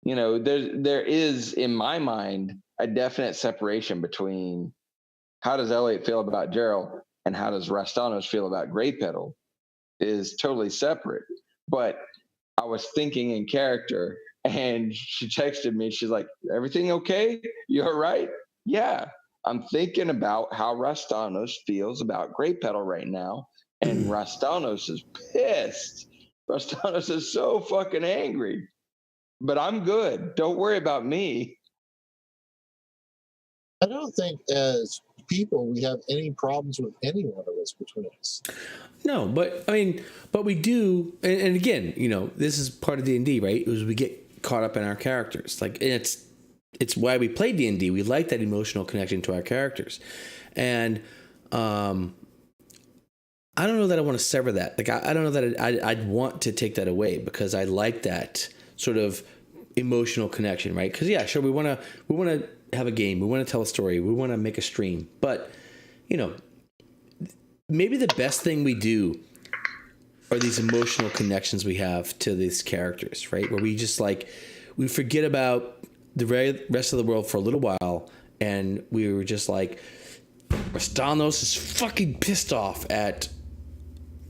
there is in my mind a definite separation between how does Elliot feel about Gerald and how does Rastalnos feel about Grey Petal is totally separate. But I was thinking in character, and she texted me. She's like, "Everything okay? You all right?" Yeah, I'm thinking about how Rastalnos feels about Grey Petal right now, and Rastalnos is pissed. Rastalnos is so fucking angry. But I'm good. Don't worry about me. I don't think as people we have any problems with any one of us between us. No, but we do, and again, this is part of D&D, right? Is we get caught up in our characters, and it's why we play D&D. We like that emotional connection to our characters, and I don't know that I want to sever that. I don't know that I'd want to take that away because I like that sort of emotional connection, right? Because yeah, sure, we want to have a game, we want to tell a story, we want to make a stream, but maybe the best thing we do are these emotional connections we have to these characters, right? Where we just we forget about the rest of the world for a little while, and we were just like, Rastalnos is fucking pissed off at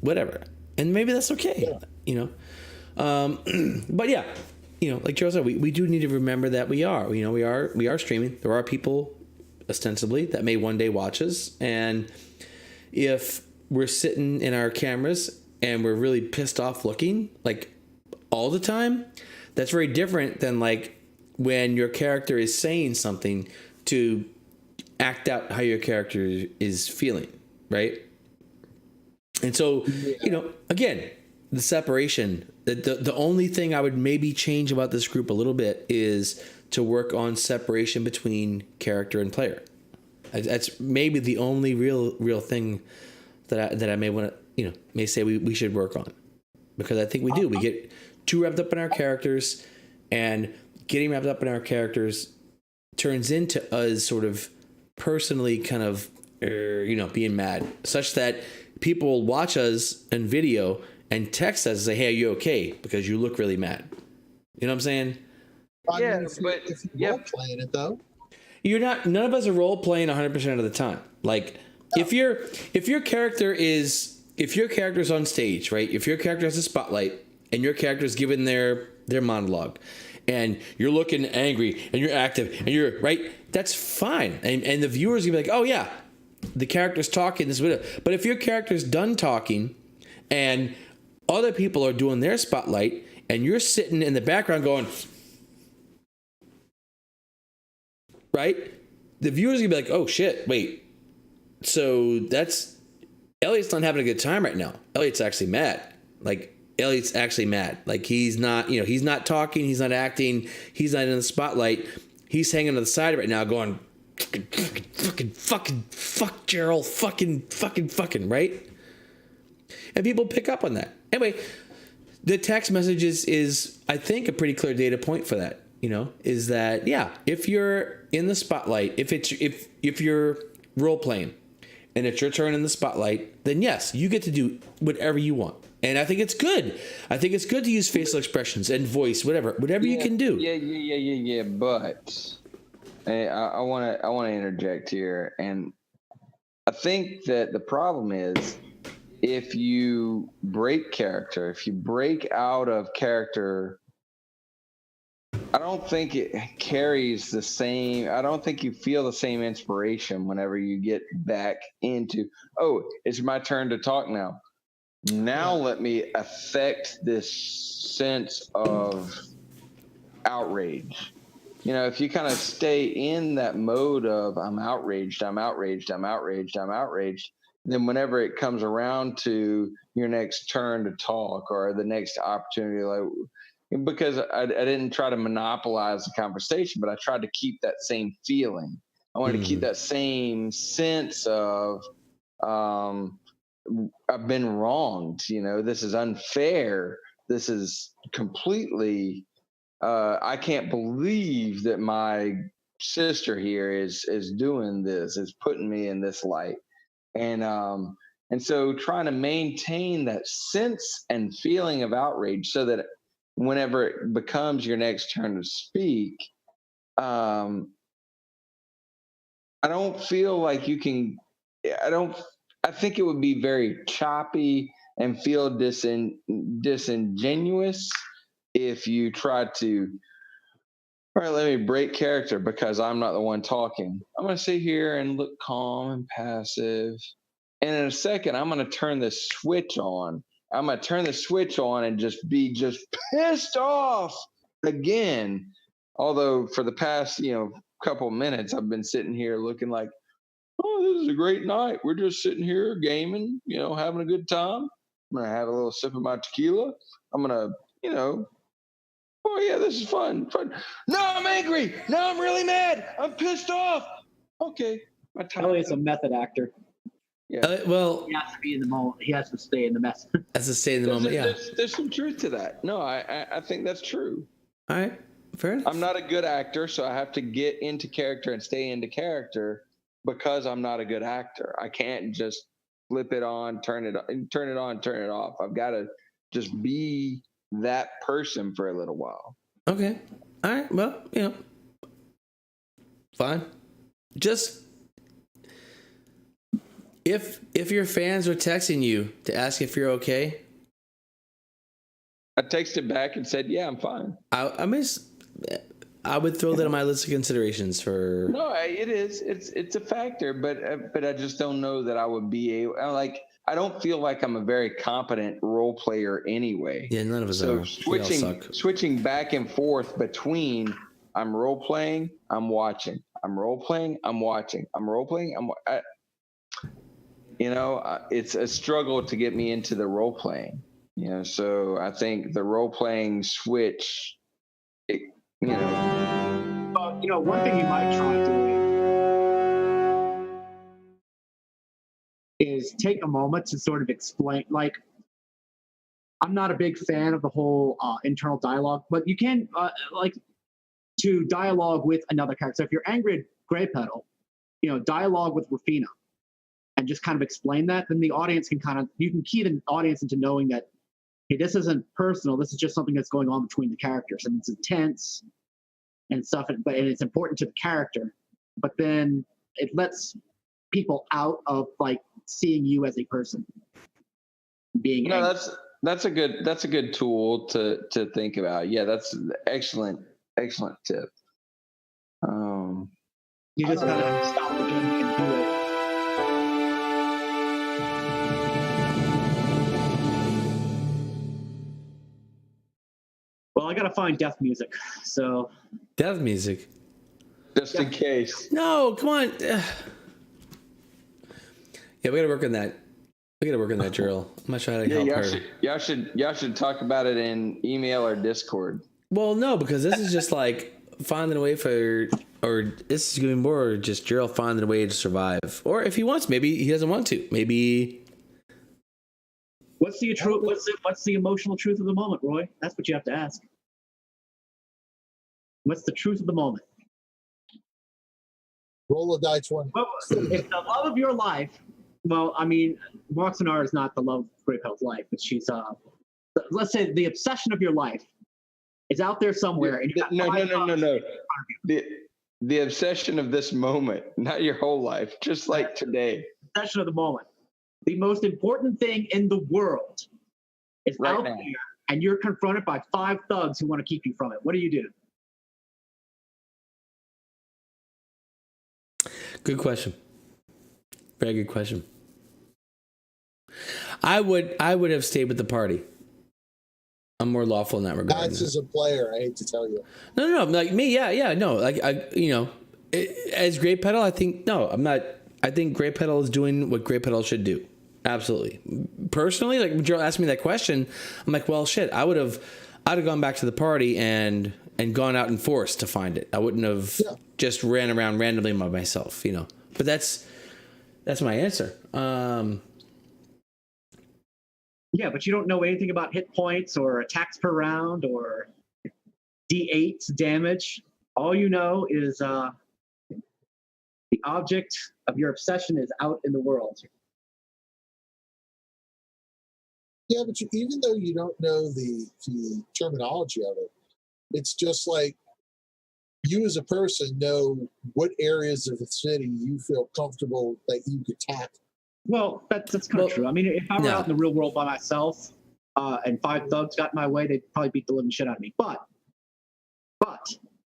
whatever, and maybe that's okay, but yeah, like Joe said, we do need to remember that we are streaming. There are people ostensibly that may one day watch us, and if we're sitting in our cameras and we're really pissed off looking all the time, that's very different than when your character is saying something to act out how your character is feeling, right? And so, again, the separation, the only thing I would maybe change about this group a little bit is to work on separation between character and player. That's maybe the only real thing that I may want to, may say we should work on, because I think we do. We get too wrapped up in our characters, and getting wrapped up in our characters turns into us sort of personally kind of, being mad, such that people will watch us in video and text us and say, "Hey, are you okay? Because you look really mad." You know what I'm saying? If you're playing it though, you're not. None of us are role playing 100% of the time. If your character's on stage, right? If your character has a spotlight and your character's given their monologue, and you're looking angry and you're active and you're right, that's fine. And the viewers gonna be like, "Oh yeah, the character's talking this video." But if your character's done talking and other people are doing their spotlight and you're sitting in the background going, right? The viewers are gonna be like, "Oh shit, wait. So that's Elliot's not having a good time right now. Elliot's actually mad. Elliot's actually mad. He's not, he's not talking, he's not acting, he's not in the spotlight. He's hanging on the side right now going, fuck Gerald, fucking, right?" And people pick up on that. Anyway, the text message is I think a pretty clear data point for that, is that, yeah, if you're in the spotlight, if you're role playing and it's your turn in the spotlight, then yes, you get to do whatever you want. And I think it's good. I think it's good to use facial expressions and voice, whatever you can do. Yeah. But I want to interject here, and I think that the problem is if you break character, if you break out of character, I don't think it carries the same. I don't think you feel the same inspiration whenever you get back into, "Oh, it's my turn to talk now. Now let me affect this sense of outrage." If you kind of stay in that mode of I'm outraged, then whenever it comes around to your next turn to talk or the next opportunity, because I didn't try to monopolize the conversation, but I tried to keep that same feeling. I wanted to keep that same sense of I've been wronged. This is unfair is completely. I can't believe that my sister here is doing this, is putting me in this light, and so trying to maintain that sense and feeling of outrage, so that whenever it becomes your next turn to speak, I don't feel like you can. I think it would be very choppy and feel disingenuous if you try to, all right, let me break character because I'm not the one talking. I'm going to sit here and look calm and passive. And in a second, I'm going to turn the switch on. I'm going to turn the switch on and just be pissed off again. Although for the past, couple minutes, I've been sitting here looking like, oh, this is a great night. We're just sitting here gaming, having a good time. I'm going to have a little sip of my tequila. I'm going to, oh yeah, this is fun. No, I'm angry. No, I'm really mad. I'm pissed off. Okay. Elliot's a method actor. Yeah. Well, He has to be in the moment. He has to stay in the mess. has to stay in the moment. Yeah. There's some truth to that. No, I think that's true. All right. Fair enough. I'm not a good actor, so I have to get into character and stay into character because I'm not a good actor. I can't just flip it on, turn it on, turn it off. I've got to just be that person for a little while. Okay. All right. Well, fine. Just if your fans are texting you to ask if you're okay, I texted back and said, "Yeah, I'm fine." I would throw that on my list of considerations for. No, it is. It's a factor, but I just don't know that I would be able. I don't feel like I'm a very competent role player anyway. Yeah, none of us so are. Switching back and forth between I'm role playing, I'm watching, I'm role playing, I'm watching, I'm role playing, it's a struggle to get me into the role playing. So I think the role playing switch. One thing you might try doing is take a moment to sort of explain, like, I'm not a big fan of the whole internal dialogue, but you can, to dialogue with another character. So if you're angry at Grey Petal, dialogue with Rafina and just kind of explain that, then the audience you can key the audience into knowing that, hey, this isn't personal, this is just something that's going on between the characters, and it's intense and stuff, and it's important to the character, but then it lets people out of seeing you as a person being angry. That's a good tool to think about. Yeah, that's an excellent tip. You just gotta stop the game and do it. Well, I gotta find death music. So Death music. Just in case. No, come on. Yeah, we gotta work on that. We gotta work on that drill. I'm not trying to help her. Y'all should talk about it in email or Discord. Well, no, because this is just like finding a way or this is gonna be more just Gerald finding a way to survive. Or if he wants, maybe he doesn't want to. Maybe. What's the truth? What's the emotional truth of the moment, Roy? That's what you have to ask. What's the truth of the moment? Roll a die 20. Well, if the love of your life, well, I mean, Roxanne is not the love of Grey Petal's life, but she's let's say the obsession of your life is out there somewhere, and you got no. The obsession of this moment, not your whole life, just like today. Obsession of the moment. The most important thing in the world is right out now. there, and you're confronted by 5 thugs who want to keep you from it. What do you do? Good question. Very good question. I would have stayed with the party. I'm more lawful in that regard. That's as a player, I hate to tell you. No. Like me, yeah, no. Like as Grey Petal, I think no, I'm not. I think Grey Petal is doing what Grey Petal should do. Absolutely. Personally, like when Gerald asked me that question, I'm like, well, shit. I'd have gone back to the party and gone out in force to find it. I wouldn't have just ran around randomly by myself, But that's my answer. Yeah, but you don't know anything about hit points or attacks per round or D8 damage. All you know is the object of your obsession is out in the world. Yeah, but even though you don't know the terminology of it, it's just like you as a person know what areas of the city you feel comfortable that you could tackle. Well, that's kind of true. I mean, if I were out in the real world by myself and 5 thugs got in my way, they'd probably beat the living shit out of me. But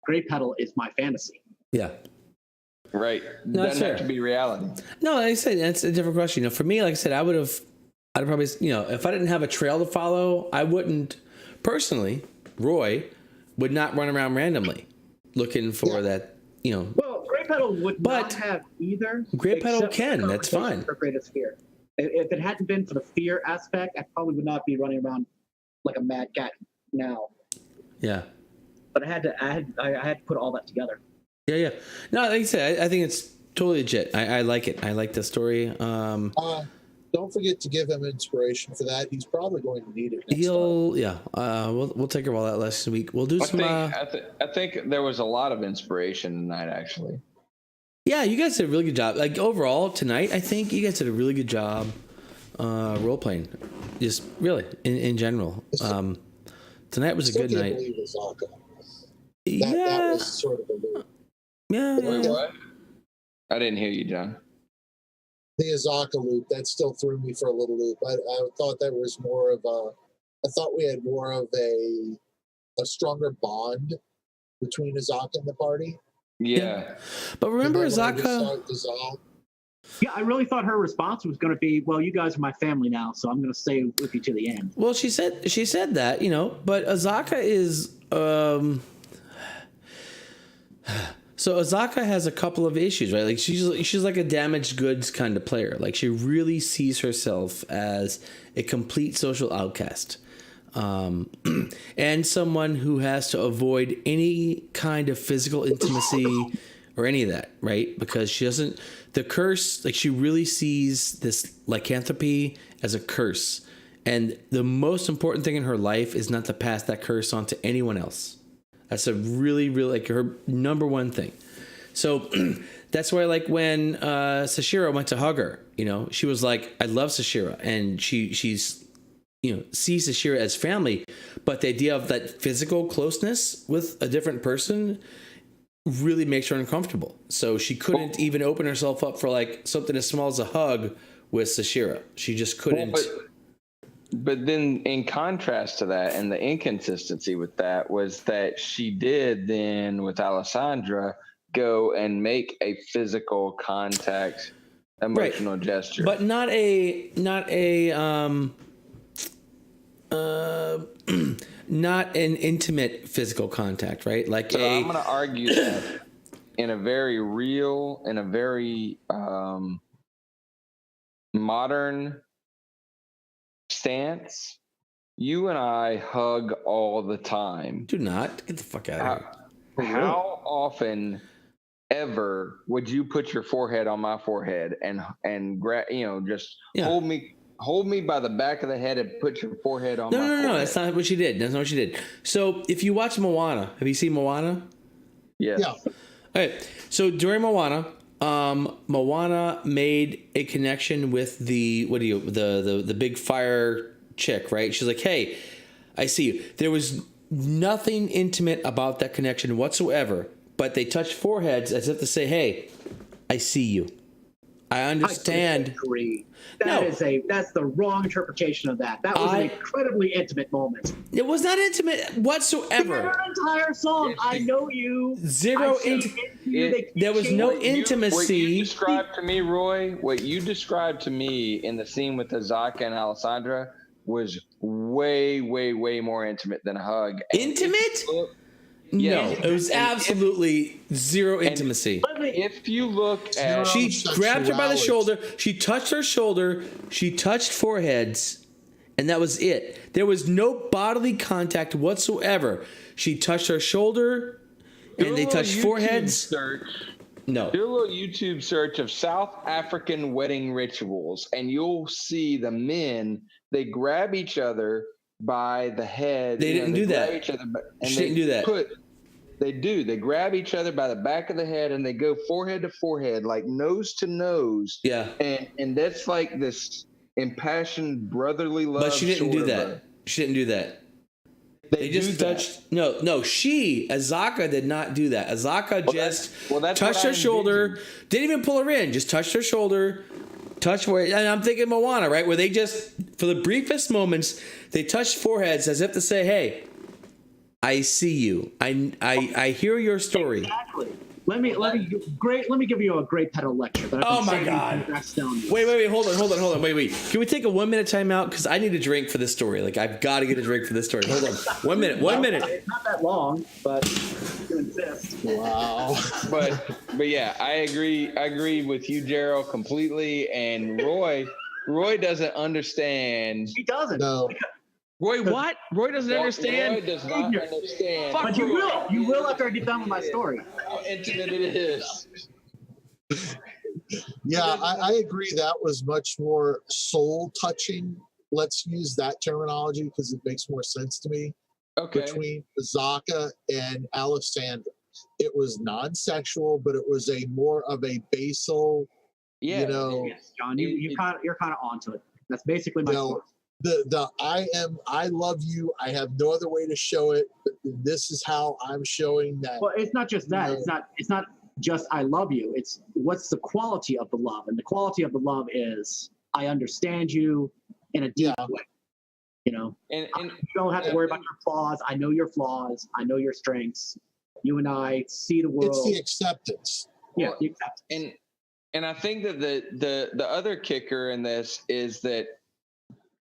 Grey Petal is my fantasy. Yeah. Right. No, Doesn't have to be reality. No, like I said, that's a different question. For me, like I said, I'd probably, if I didn't have a trail to follow, I wouldn't, personally, Roy would not run around randomly looking for that, Well, Grey Petal would not have either. Grey Petal can, that's fine. For greatest fear. If it hadn't been for the fear aspect, I probably would not be running around like a mad cat now. Yeah. But I had to put all that together. Yeah. No, like I said, I think it's totally legit. I like it. I like the story. Don't forget to give him inspiration for that. He's probably going to need it. We'll take care of all that last week. We'll do some. I think there was a lot of inspiration tonight, actually. Yeah, you guys did a really good job. Like overall tonight, I think you guys did a really good job role playing. Just really in general. Tonight was a good night. That was sort of a loop. Yeah. Wait, what? I didn't hear you, John. The Azaka loop, that still threw me for a little loop. I thought that was more of I thought we had more of a stronger bond between Azaka and the party. Yeah. But remember Azaka? Yeah, I really thought her response was going to be, well, you guys are my family now, so I'm going to stay with you to the end. Well, she said that, but Azaka is so Azaka has a couple of issues, right? Like she's like a damaged goods kind of player. Like she really sees herself as a complete social outcast. And someone who has to avoid any kind of physical intimacy or any of that, right? Because the curse, like she really sees this lycanthropy as a curse. And the most important thing in her life is not to pass that curse on to anyone else. That's a really, really, like her number one thing. So that's why, like when Sashira went to hug her, she was like, I love Sashira. And she's sees Sashira as family. But the idea of that physical closeness with a different person really makes her uncomfortable. So she couldn't even open herself up for like something as small as a hug with Sashira. She just couldn't. But then in contrast to that, and the inconsistency with that was that she did then with Alessandra go and make a physical contact emotional gesture. But not an intimate physical contact, right? Like so I'm going to argue that in a very real, in a very modern stance, you and I hug all the time. Do not get the fuck out of here. How often ever would you put your forehead on my forehead and hold me by the back of the head and put your forehead on my forehead? No, that's not what she did. That's not what she did. So if you watch Moana, have you seen Moana? Yes. Yeah. All right. So during Moana, Moana made a connection with the big fire chick, right? She's like, hey, I see you. There was nothing intimate about that connection whatsoever, but they touched foreheads as if to say, hey, I see you. I understand. I agree. That's the wrong interpretation of that. That was an incredibly intimate moment. It was not intimate whatsoever. The entire song, I know you. Zero there was no intimacy. What you described to me, Roy, what you described to me in the scene with Azaka and Alessandra was way, way, way more intimate than a hug. Intimate? No, it was absolutely zero intimacy. If you look at... She grabbed her by the shoulder. She touched her shoulder. She touched foreheads. And that was it. There was no bodily contact whatsoever. She touched her shoulder. And they touched foreheads. No. Do a little YouTube search of South African wedding rituals. And you'll see the men they grab each other by the head. They didn't do grab that. Each other, and She they didn't do that. They do. They grab each other by the back of the head and they go forehead to forehead, like nose to nose. Yeah. And that's like this impassioned brotherly love. But she didn't do sort of that. She didn't do that. They do just that. touched. No, Azaka did not do that. Azaka just that's touched what her shoulder, didn't even pull her in, just touched her shoulder, touched where, and I'm thinking Moana, right? Where they just, for the briefest moments, they touched foreheads as if to say, hey, I see you. I hear your story. Exactly. Let me give you a great petal lecture. That Oh my God! Wait! Hold on! Wait! Can we take a 1 minute timeout? Because I need a drink for this story. Like I've got to get a drink for this story. Hold on, 1 minute. 1 minute. It's not that long, but you insist. Wow. But yeah, I agree with you, Gerald, completely. And Roy doesn't understand. He doesn't. No. Roy, what? Roy doesn't understand. Roy does not understand But you will. You will after I get done with my story. how intimate it is. Yeah, I agree. That was much more soul touching. Let's use that terminology because it makes more sense to me. Okay. Between Zaka and Alessandra, it was non-sexual, but it was a more of a basal. Yeah. You know, Yes, John, you're kind of onto it. That's basically my story. The I love you. I have no other way to show it, but this is how I'm showing that. Well, it's not just that. It's not just I love you. It's what's the quality of the love, and the quality of the love is I understand you in a deep way. You know, And you don't have to worry about your flaws. I know your flaws. I know your strengths. You and I see the world. It's the acceptance. Yeah, the acceptance. And I think that the other kicker in this is that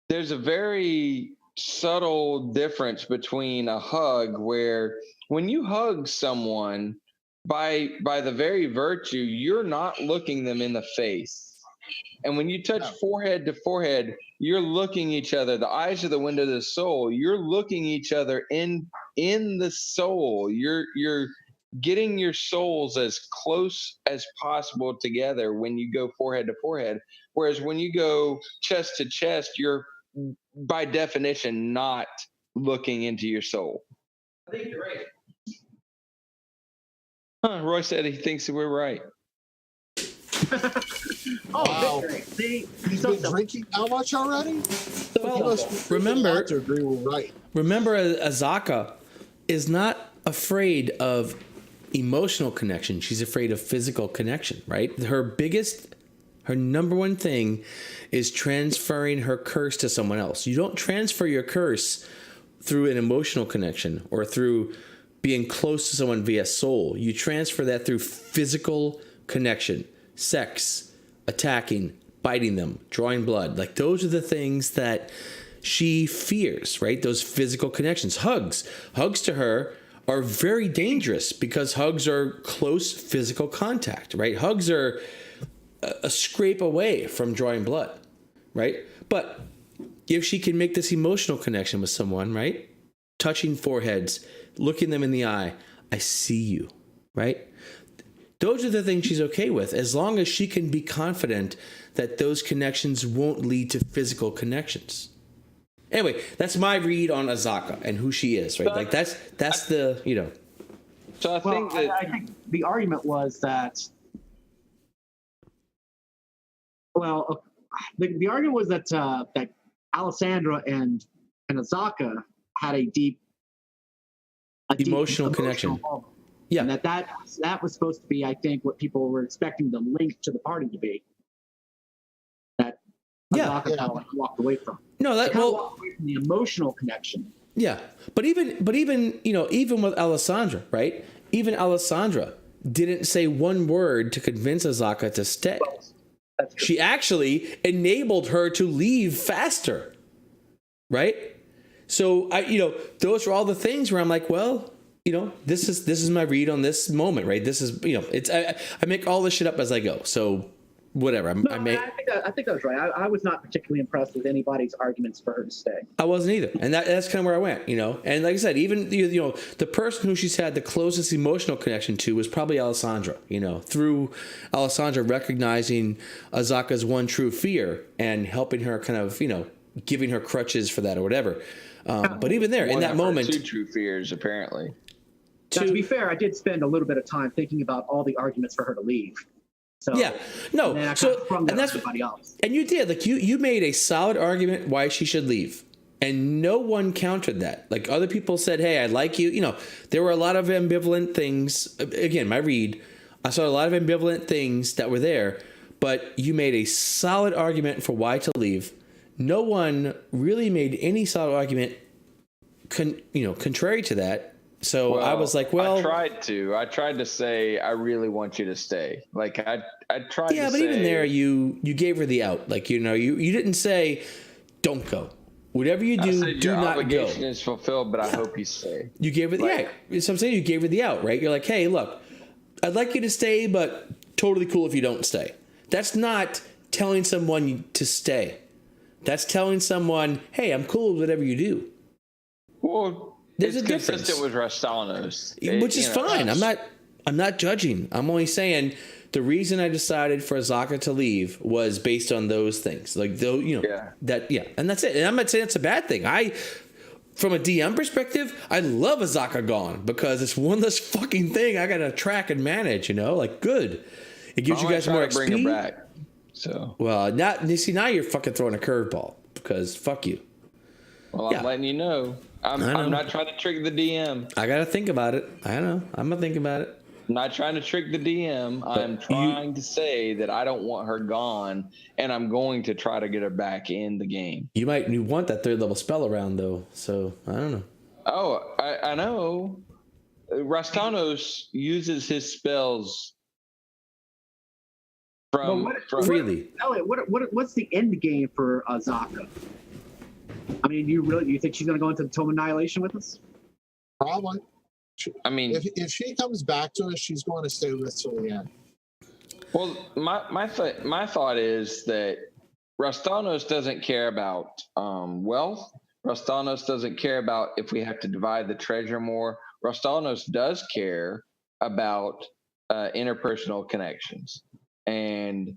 there's a very subtle difference between a hug where when you hug someone by the very virtue, you're not looking them in the face. And when you touch forehead to forehead, you're looking each other. The eyes are the window of the soul. You're looking each other in the soul. You're getting your souls as close as possible together when you go forehead to forehead. Whereas when you go chest to chest, you're by definition not looking into your soul. I think you're right. Roy said he thinks that we're right. Oh, victory. See, He's been drinking how much already? Well, remember to agree we're right. Remember, Azaka is not afraid of emotional connection. She's afraid of physical connection, right? Her number one thing is transferring her curse to someone else. You don't transfer your curse through an emotional connection or through being close to someone via soul. You transfer that through physical connection, sex, attacking, biting them, drawing blood. Like those are the things that she fears, right? Those physical connections. Hugs to her are very dangerous because hugs are close physical contact, right? Hugs are a scrape away from drawing blood, right? But if she can make this emotional connection with someone, right? Touching foreheads, looking them in the eye, I see you, right? Those are the things she's okay with, as long as she can be confident that those connections won't lead to physical connections. Anyway, that's my read on Azaka and who she is, right? Like that's the, you know. So I think I think the argument was that. Well, the argument was that that Alessandra and Azaka had a deep emotional connection. Moment. Yeah, and that was supposed to be, I think, what people were expecting the link to the party to be. That Azaka kind of walked away from. No, that walked away from the emotional connection. Yeah, but even you know, even with Alessandra, right? Even Alessandra didn't say one word to convince Azaka to stay. She actually enabled her to leave faster, right? So those are all the things where I'm like, well, this is my read on this moment, right? This is, it's I make all this shit up as I go. So whatever. I think that was right. I was not particularly impressed with anybody's arguments for her to stay. I wasn't either, and that's kind of where I went, And like I said, even the person who she's had the closest emotional connection to was probably Alessandra. Through Alessandra recognizing Azaka's one true fear and helping her kind of giving her crutches for that or whatever. But even there, in that moment, 2 true fears apparently. Now, to be fair, I did spend a little bit of time thinking about all the arguments for her to leave. So, yeah, no, and then I so sprung that and on that's everybody else. and you did like you made a solid argument why she should leave, and no one countered that. Like other people said, "Hey, I like you." You know, there were a lot of ambivalent things. Again, my read, I saw a lot of ambivalent things that were there, but you made a solid argument for why to leave. No one really made any solid argument, contrary to that. So I was like, well, I tried to say, I really want you to stay. Like I tried to say. Yeah, but even there, you gave her the out. Like, you didn't say, don't go. Whatever you do, do not go. Your obligation is fulfilled, but I hope you stay. You gave her the So I'm saying you gave her the out, right? You're like, hey, look, I'd like you to stay, but totally cool if you don't stay. That's not telling someone to stay. That's telling someone, hey, I'm cool with whatever you do. Well, there's it's a difference. Consistent with Rastanos, which is fine. I'm not judging. I'm only saying the reason I decided for Azaka to leave was based on those things. Like though, and that's it. And I'm not saying it's a bad thing. From a DM perspective, I love Azaka gone because it's one less fucking thing I gotta track and manage. Like good. It gives you guys more XP. Bring her back. So well, now you're fucking throwing a curveball because fuck you. Well, I'm letting you know. I'm not trying to trick the DM. I gotta think about it. I know. I'm gonna think about it. I'm not trying to trick the DM. I'm trying to say that I don't want her gone, and I'm going to try to get her back in the game. You want that 3rd level spell around though, so I don't know. Oh, I know. Rastanos uses his spells from freely. Elliot, what's the end game for Azaka? I mean, you think she's going to go into the Tome of Annihilation with us? Probably. I mean, if she comes back to us, she's going to stay with us till the end. Well, my thought is that Rastanos doesn't care about wealth. Rastanos doesn't care about if we have to divide the treasure more. Rastanos does care about interpersonal connections, and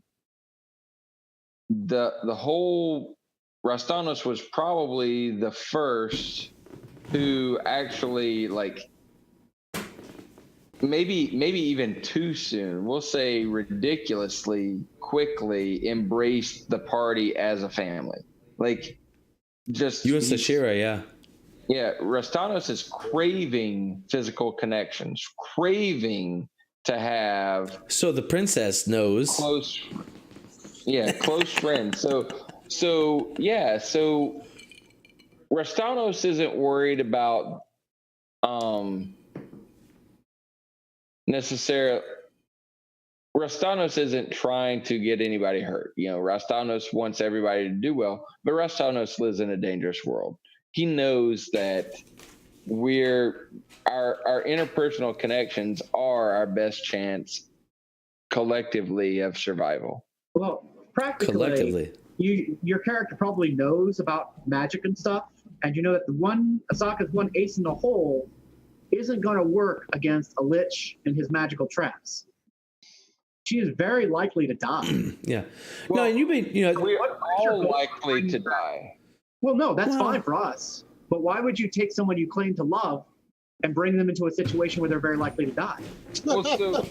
the whole Rastanos was probably the first who actually maybe even too soon, we'll say ridiculously quickly embraced the party as a family. Just you and Sashira, yeah, Rastanos is craving physical connections, craving to have. So the princess knows close friends. So Rastanos isn't worried about necessarily. Rastanos isn't trying to get anybody hurt. Rastanos wants everybody to do well, but Rastanos lives in a dangerous world. He knows that our interpersonal connections are our best chance collectively of survival. Well, practically, your character probably knows about magic and stuff, and you know that Azaka's one ace in the hole isn't going to work against a lich and his magical traps. She is very likely to die. Yeah. Well, no, and we're all likely to die. Well, no, that's fine for us. But why would you take someone you claim to love and bring them into a situation where they're very likely to die? Well, so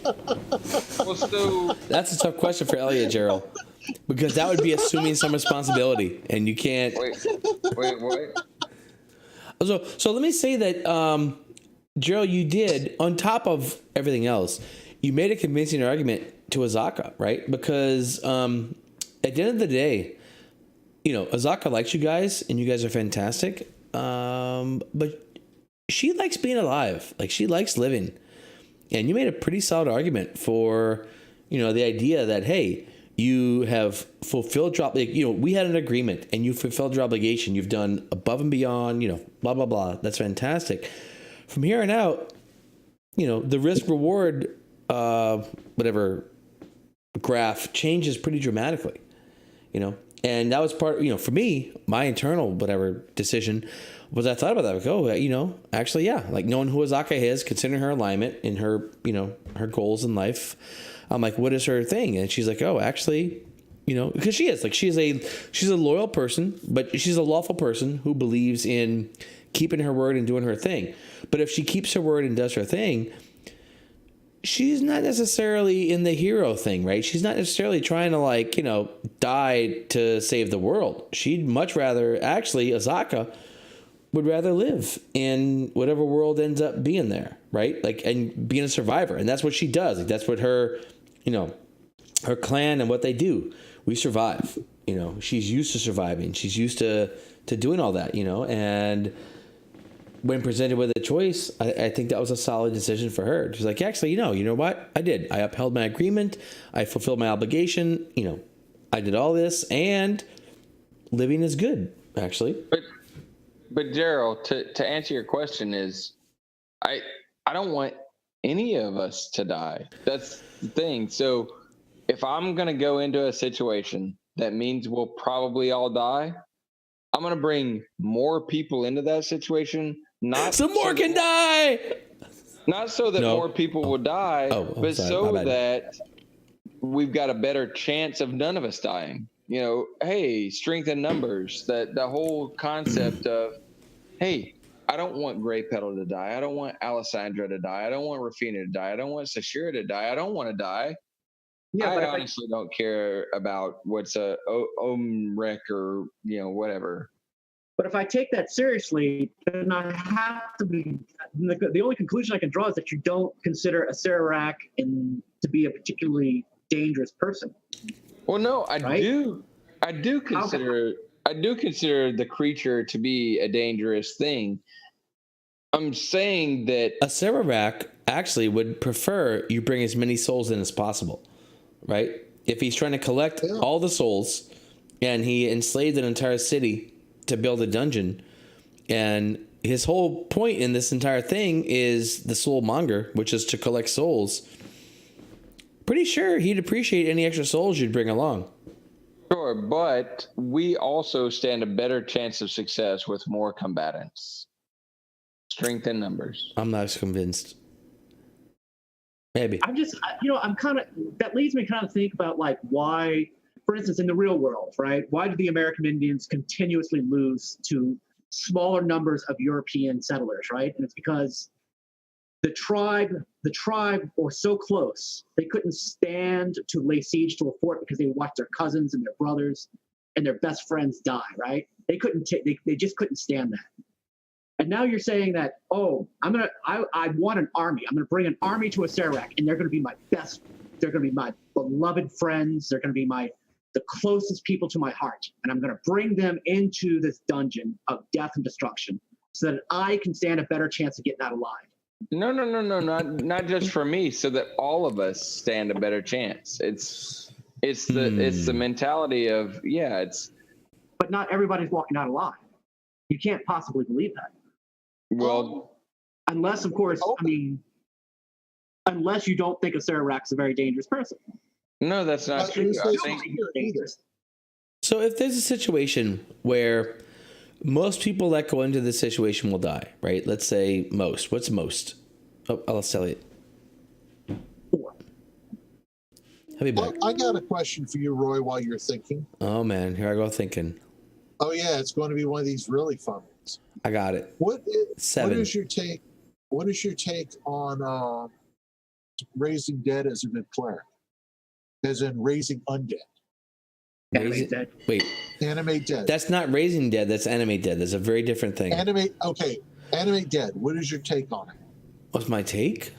that's a tough question for Elliot, Gerald, because that would be assuming some responsibility, and you can't. Wait. So let me say that, Gerald, you did, on top of everything else, you made a convincing argument to Azaka, right? Because at the end of the day, Azaka likes you guys, and you guys are fantastic. But she likes being alive. She likes living. And you made a pretty solid argument for, the idea that, hey, you have fulfilled your obligation. We had an agreement and you fulfilled your obligation. You've done above and beyond, blah, blah, blah. That's fantastic. From here on out, the risk reward, whatever graph changes pretty dramatically, and that was part, for me, my internal, whatever decision was, I thought about that. Actually, yeah, knowing who Azaka is, considering her alignment and her, her goals in life. I'm like, what is her thing? And she's like, oh, actually, You know, because she is like she's a loyal person, but she's a lawful person who believes in keeping her word and doing her thing. But if she keeps her word and does her thing, she's not necessarily in the hero thing, right? She's not necessarily trying to, like, you know, die to save the world. She'd much rather, actually, Azaka would rather live in whatever world ends up being there, right? Like, and being a survivor. And that's what she does. Like, that's what her, you know, her clan and what they do. We survive. You know, she's used to surviving. She's used to doing all that, you know, and when presented with a choice, I think that was a solid decision for her. She's like, actually, you know what? I did. I upheld my agreement. I fulfilled my obligation. You know, I did all this, and living is good, actually. But Gerald, to answer your question is, I don't want any of us to die. That's the thing. So if I'm going to go into a situation that means we'll probably all die, I'm going to bring more people into that situation. Not some more can die. Not so that more people will die, but so that we've got a better chance of none of us dying. You know, hey, strength in numbers. That the whole concept of, hey, I don't want Grey Petal to die. I don't want Alessandra to die. I don't want Rafina to die. I don't want Sashira to die. I don't want to die. Yeah, I honestly don't care about what's a Omrek or, you know, whatever. But if I take that seriously, then I have to be. The only conclusion I can draw is that you don't consider a Serac to be a particularly dangerous person. Well, no, I do. I do consider the creature to be a dangerous thing. I'm saying that a Serac actually would prefer you bring as many souls in as possible, right? If he's trying to collect all the souls, and he enslaved an entire city to build a dungeon, and his whole point in this entire thing is the soul monger, which is to collect souls. Pretty sure he'd appreciate any extra souls you'd bring along. Sure, but we also stand a better chance of success with more combatants. Strength in numbers. I'm not as convinced. Maybe. I'm just, I'm kind of, that leads me kind of think about, like, why, for instance, in the real world, right? Why do the American Indians continuously lose to smaller numbers of European settlers, right? And it's because the tribe were so close, they couldn't stand to lay siege to a fort because they watched their cousins and their brothers and their best friends die, right? They just couldn't stand that. And now you're saying that, I want an army. I'm going to bring an army to a Serac, and they're going to be my best. They're going to be my beloved friends. They're going to be the closest people to my heart. And I'm going to bring them into this dungeon of death and destruction so that I can stand a better chance of getting out alive. No, not just for me, so that all of us stand a better chance. It's the mentality of, but not everybody's walking out alive. You can't possibly believe that. Well, unless, of course, unless you don't think a Serac's a very dangerous person. No, that's not true. So if there's a situation where most people that go into this situation will die, right? Let's say most. What's most? Oh, I'll tell you. 4. I got a question for you, Roy, while you're thinking. Oh, man. Here I go thinking. Oh, yeah. It's going to be one of these really fun ones. I got it. 7. What is your take? What is your take on raising dead as a good cleric? As in raising undead. Animate dead. Wait. Animate dead. That's not raising dead. That's animate dead. That's a very different thing. Animate dead. What is your take on it? What's my take?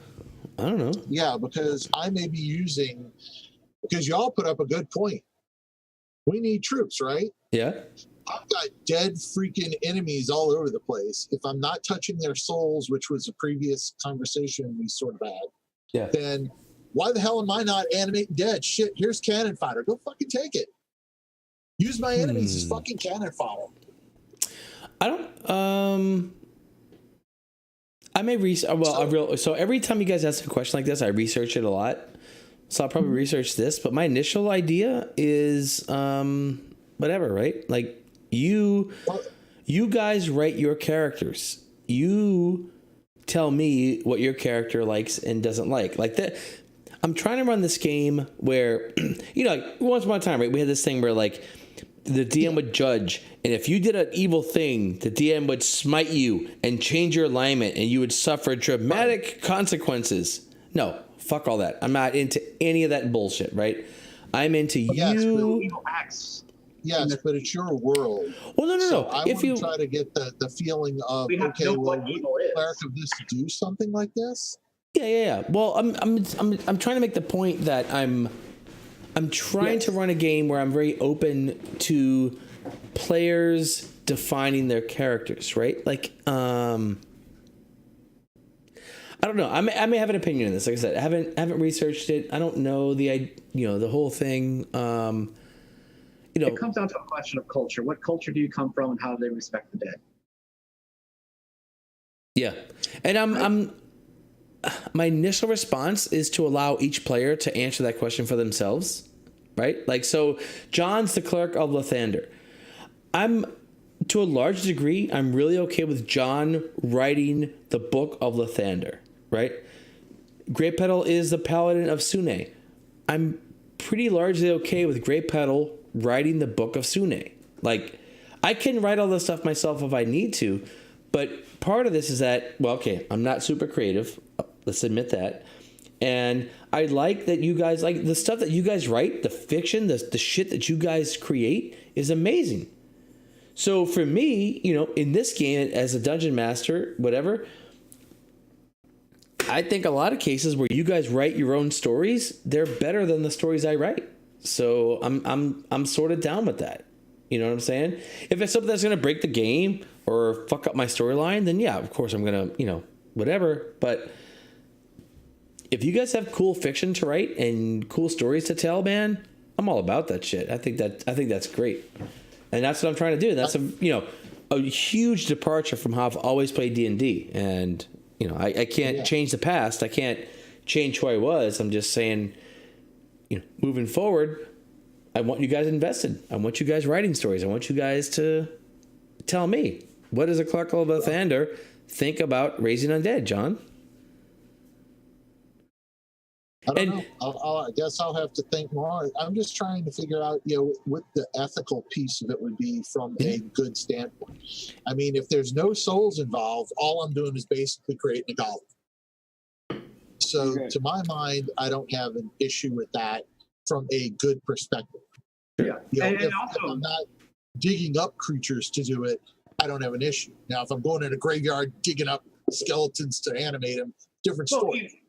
I don't know. Yeah, because I may be because y'all put up a good point. We need troops, right? Yeah. I've got dead freaking enemies all over the place. If I'm not touching their souls, which was a previous conversation we sort of had, then why the hell am I not animating dead? Shit, here's cannon fodder. Go fucking take it. Use my enemies as fucking cannon fodder. I don't. I may research. Well, so every time you guys ask a question like this, I research it a lot. So I'll probably research this. But my initial idea is whatever, right? Like you guys write your characters. You tell me what your character likes and doesn't like. Like that. I'm trying to run this game where, like once upon a time, right? We had this thing where like the DM would judge, and if you did an evil thing, the DM would smite you and change your alignment, and you would suffer dramatic consequences. No, fuck all that. I'm not into any of that bullshit, right? I'm into you. Evil acts. Yes, but it's your world. Well, no. So I want to try to get the feeling of, we have to know what evil is. Cleric of this do something like this? Yeah. Well, I'm trying to make the point that I'm trying to run a game where I'm very open to players defining their characters, right? Like, I don't know. I may have an opinion on this. Like I said, I haven't researched it. I don't know the whole thing. It comes down to a question of culture. What culture do you come from, and how do they respect the dead? Yeah, and my initial response is to allow each player to answer that question for themselves, right? Like, so John's the cleric of Lathander. To a large degree, I'm really okay with John writing the book of Lathander, right? Great Petal is the paladin of Sune. I'm pretty largely okay with Great Petal writing the book of Sune. Like, I can write all this stuff myself if I need to, but part of this is that, well, okay, I'm not super creative. Let's admit that. And I like that you guys, like the stuff that you guys write, the fiction, the shit that you guys create is amazing. So for me, in this game as a dungeon master, whatever, I think a lot of cases where you guys write your own stories, they're better than the stories I write. So I'm sort of down with that. You know what I'm saying? If it's something that's going to break the game or fuck up my storyline, then yeah, of course I'm going to, whatever. But if you guys have cool fiction to write and cool stories to tell, man, I'm all about that shit. I think that's great. And that's what I'm trying to do. That's a huge departure from how I've always played D&D. And, I can't change the past. I can't change who I was. I'm just saying, moving forward, I want you guys invested. I want you guys writing stories. I want you guys to tell me, what does a cleric of Lathander think about raising undead, John? I don't know. I guess I'll have to think more. I'm just trying to figure out, what the ethical piece of it would be from a good standpoint. I mean, if there's no souls involved, all I'm doing is basically creating a golem. So to my mind, I don't have an issue with that from a good perspective. Yeah. If I'm not digging up creatures to do it, I don't have an issue. Now, if I'm going in a graveyard, digging up skeletons to animate them, different story.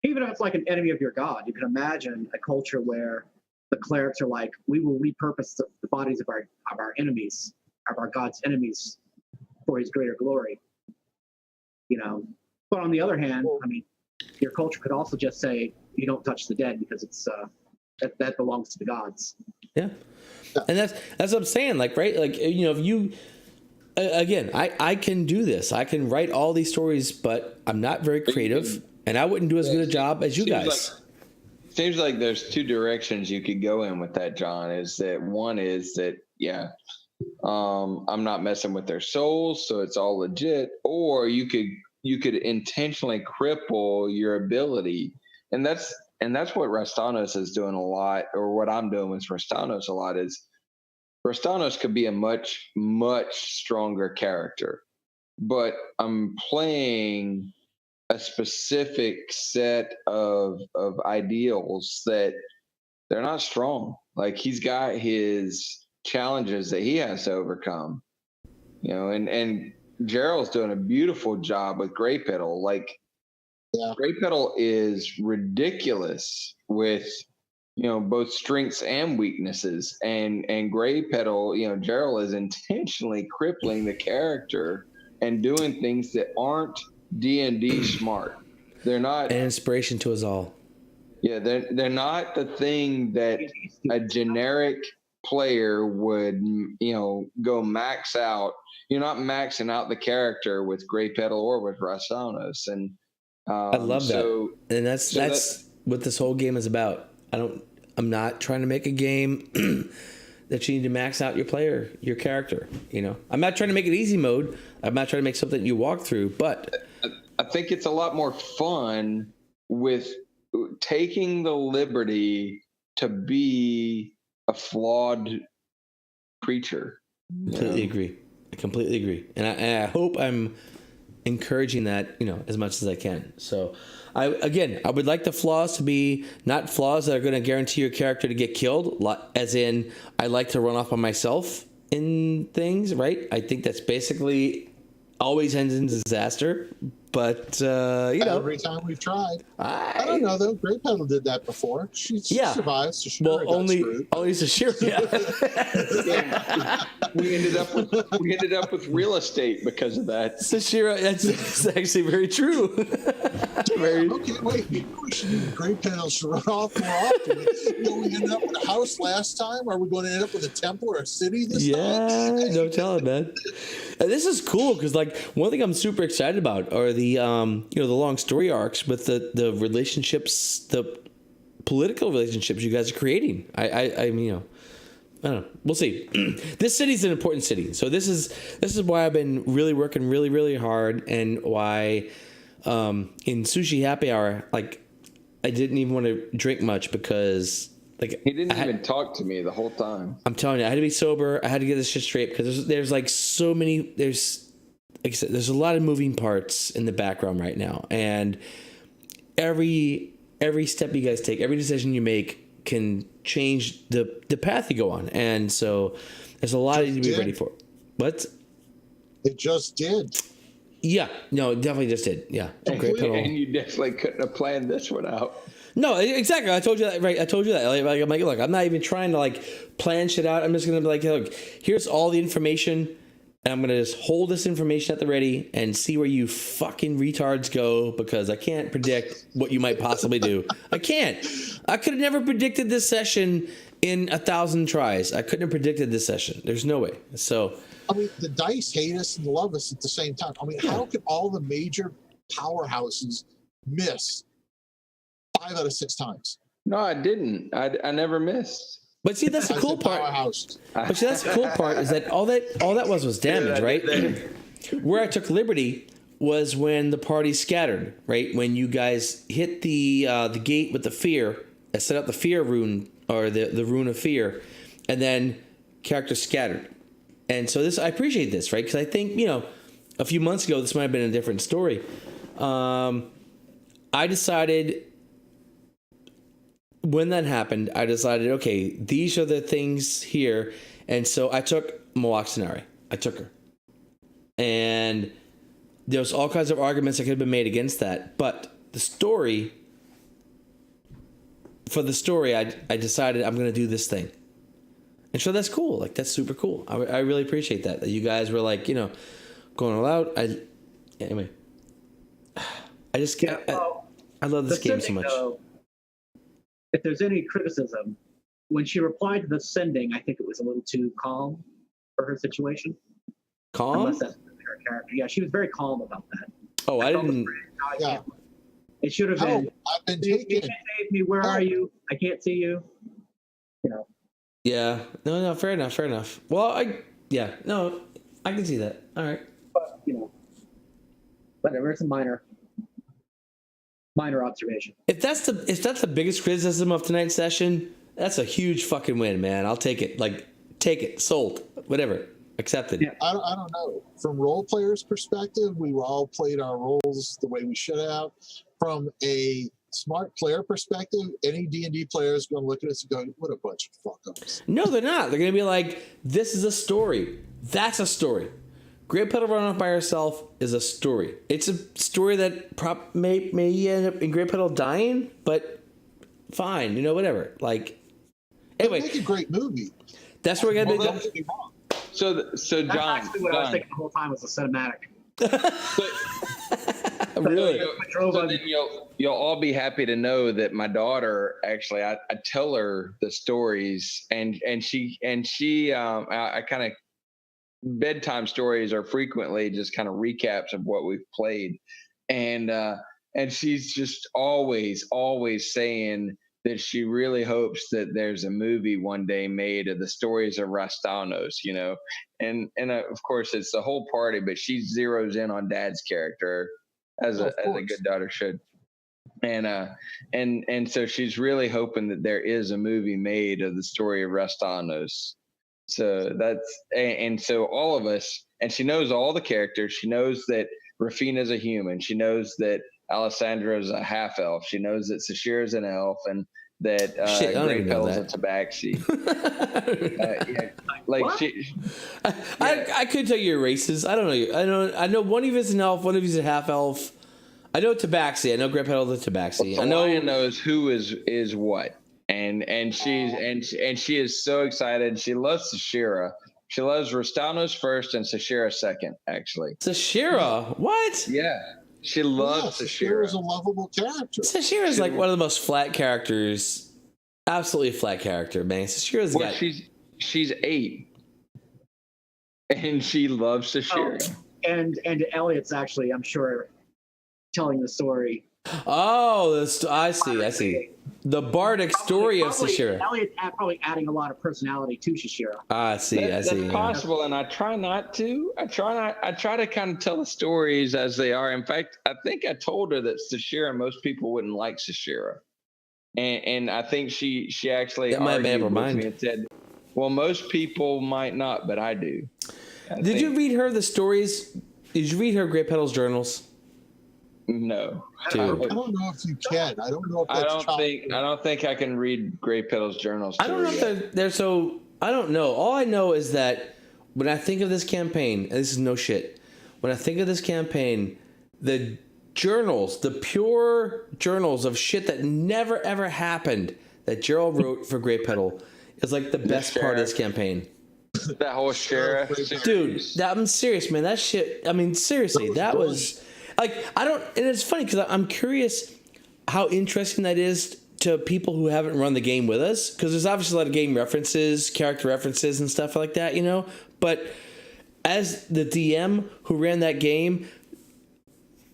Even if it's like an enemy of your god, you can imagine a culture where the clerics are like, we will repurpose the bodies of our enemies, of our god's enemies, for his greater glory. But on the other hand, I mean, your culture could also just say you don't touch the dead because it's that belongs to the gods. Yeah, and that's what I'm saying. Like, right? Like, if you again, I can do this. I can write all these stories, but I'm not very creative. And I wouldn't do as good a job as you guys. Seems like there's two directions you could go in with that, John. Is that one is that, I'm not messing with their souls, so it's all legit. Or you could intentionally cripple your ability, and that's what Rastanos is doing a lot, or what I'm doing with Rastanos a lot is Rastanos could be a much, much stronger character, but I'm playing a specific set of ideals that they're not strong. Like, he's got his challenges that he has to overcome, and Gerald's doing a beautiful job with Grey Petal. Like, Grey Petal is ridiculous with, both strengths and weaknesses, and Grey Petal, Gerald is intentionally crippling the character and doing things that aren't D&D smart. They're not an inspiration to us all. Yeah, they're not the thing that a generic player would, go max out. You're not maxing out the character with Grey Petal or with Rastanos, and I love that. And that's what this whole game is about. I'm not trying to make a game that you need to max out your character. I'm not trying to make it easy mode. I'm not trying to make something you walk through, but I think it's a lot more fun with taking the liberty to be a flawed creature. Completely agree. I completely agree. And I hope I'm encouraging that, as much as I can. So I would like the flaws to be not flaws that are going to guarantee your character to get killed, as in I like to run off on myself in things, right? I think that's basically always ends in disaster. But every time we've tried, I don't know though. Great Pedal did that before. She survived. So sure, well, only Sashira. Yeah. we ended up with real estate because of that. Sashira, that's actually very true. Okay, wait. Maybe we should do Great Pedal should run off more often. Will we end up with a house last time? Are we going to end up with a temple or a city this time? Yeah, no telling, man. And this is cool because, one thing I'm super excited about are the the long story arcs with the relationships, the political relationships you guys are creating. I mean, I don't know. We'll see. This city's an important city, so this is why I've been really working really, really hard, and why in Sushi Happy Hour, I didn't even want to drink much because he didn't even talk to me the whole time. I'm telling you, I had to be sober. I had to get this shit straight because there's so many. Like I said, there's a lot of moving parts in the background right now, and every step you guys take, every decision you make can change the path you go on, and so there's a lot to be ready for. What? It just did. Yeah, no, it definitely just did. Yeah, and you definitely couldn't have planned this one out. No, exactly. I told you that, right? I told you that. I'm like, look, I'm not even trying to plan shit out. I'm just gonna be like, look, here's all the information. And I'm going to just hold this information at the ready and see where you fucking retards go, because I can't predict what you might possibly do. I can't. I could have never predicted this session in 1,000 tries. I couldn't have predicted this session. There's no way. So, I mean, the dice hate us and love us at the same time. I mean, how could all the major powerhouses miss 5 out of 6 times? No, I didn't. I never missed. But see, that's the cool part. But see, that's the cool part is that all that was damage, right? Where I took liberty was when the party scattered, right? When you guys hit the gate with the fear, set up the fear rune, or the rune of fear, and then characters scattered. And so I appreciate this, right? Because I think a few months ago this might have been a different story. I decided. When that happened, I decided, okay, these are the things here. And so I took Moaxinari. I took her. And there was all kinds of arguments that could have been made against that. But the story, I decided I'm going to do this thing. And so that's cool. That's super cool. I really appreciate that you guys were going all out. Anyway, I just can't. I love this game so much. If there's any criticism, when she replied to the sending, I think it was a little too calm for her situation. Calm? Unless that's really her character. Yeah, she was very calm about that. Oh, I didn't. Yeah. It should have been. I've been You can't save me. Where are you? I can't see you. Yeah. No. Fair enough. Well, I can see that. All right. But whatever. It's a minor observation. If that's the biggest criticism of tonight's session, that's a huge fucking win, man. I'll take it. Take it. Sold. Whatever. Accepted. Yeah. I don't know. From role players' perspective, we all played our roles the way we should have. From a smart player perspective, any D&D player is going to look at us and go, what a bunch of fuck-ups. No, they're not. They're going to be like, this is a story. That's a story. Great Pedal running off by herself is a story. It's a story that may end up in Great Pedal dying, but fine, whatever. Anyway, make a great movie. That's where we're gonna be wrong. So That's John, actually what I was thinking the whole time was a cinematic. Really? So then you'll all be happy to know that my daughter, actually, I tell her the stories, and she I kind of, bedtime stories are frequently just kind of recaps of what we've played, and she's just always saying that she really hopes that there's a movie one day made of the stories of Rastanos, and of course it's the whole party, but she zeroes in on Dad's character as a good daughter should. and so she's really hoping that there is a movie made of the story of Restanos. So and so all of us, and she knows all the characters. She knows that Rafina's a human. She knows that Alessandra's a half elf. She knows that Saphira's an elf, and that Grey Petal's a tabaxi. I could tell you races. I don't know. I know one of you is an elf. One of you is a half elf. I know tabaxi. I know Grey Petal's a tabaxi. Well, I know Lion knows who is what. And she is so excited. She loves Saphira. She loves Restanos first and Saphira second, actually. Saphira? What? Yeah. She loves Saphira. Saphira's a lovable character. Saphira's like one of the most flat characters. Absolutely flat character, man. Saphira's got... She's 8. And she loves Saphira. Oh, and Elliot's actually, I'm sure, telling the story. Oh, I see. The bardic story of Saphira. Elliot's probably adding a lot of personality to Saphira. I see. That's possible, and I try not to. I try to kind of tell the stories as they are. In fact, I think I told her that Saphira, most people wouldn't like Saphira, and I think she actually that might be argued her with mind. me and said, "Well, most people might not, but I do." Did you read her the stories? Did you read her Grey Petal's journals? No. Dude. I don't know if you can. I don't know if that's I don't think I can read Grey Petal's journals. I don't know if they're so. I don't know. All I know is that when I think of this campaign, and this is no shit. When I think of this campaign, the journals, the pure journals of shit that never ever happened that Gerald wrote for Grey Petal is like the best part of this campaign. That whole sheriff, dude. I'm serious, man. That shit. I mean, seriously, that was. Like, I don't, and it's funny because I'm curious how interesting that is to people who haven't run the game with us, because there's obviously a lot of game references, character references, and stuff like that, you know. But as the DM who ran that game,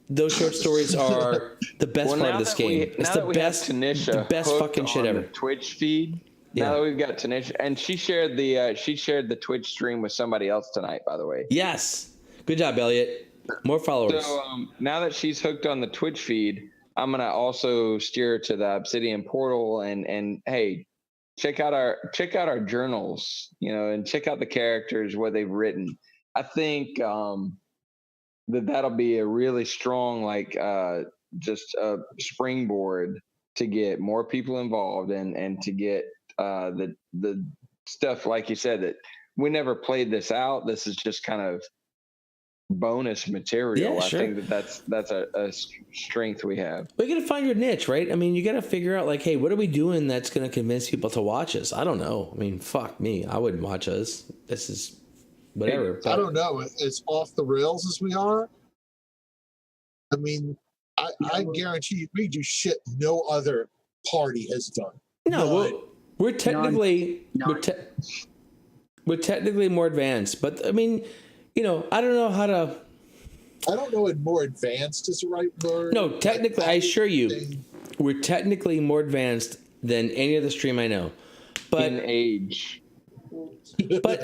those short stories are the best part of this game. It's the best fucking shit ever. Twitch feed. Now that we've got Tanisha, and she shared the Twitch stream with somebody else tonight, by the way. Yes, good job, Elliot. More followers. So now that she's hooked on the Twitch feed, I'm gonna also steer her to the Obsidian portal and hey, check out our journals, you know, and check out the characters, what they've written. I think that'll be a really strong just a springboard to get more people involved and to get the stuff, like you said, that we never played this out. This is just kind of bonus material. Yeah, sure. I think that's a strength we have. We got to find your niche, right? I mean, you got to figure out, like, hey, what are we doing that's going to convince people to watch us? I don't know. I mean, fuck me. I wouldn't watch us. This is whatever. I don't know. As off the rails as we are, I mean, I guarantee you, we do shit no other party has done. No, we're technically we're technically more advanced, but I mean, you know, I don't know how to. I don't know if more advanced is the right word. No, technically, I assure you, we're technically more advanced than any other stream I know. But in age. But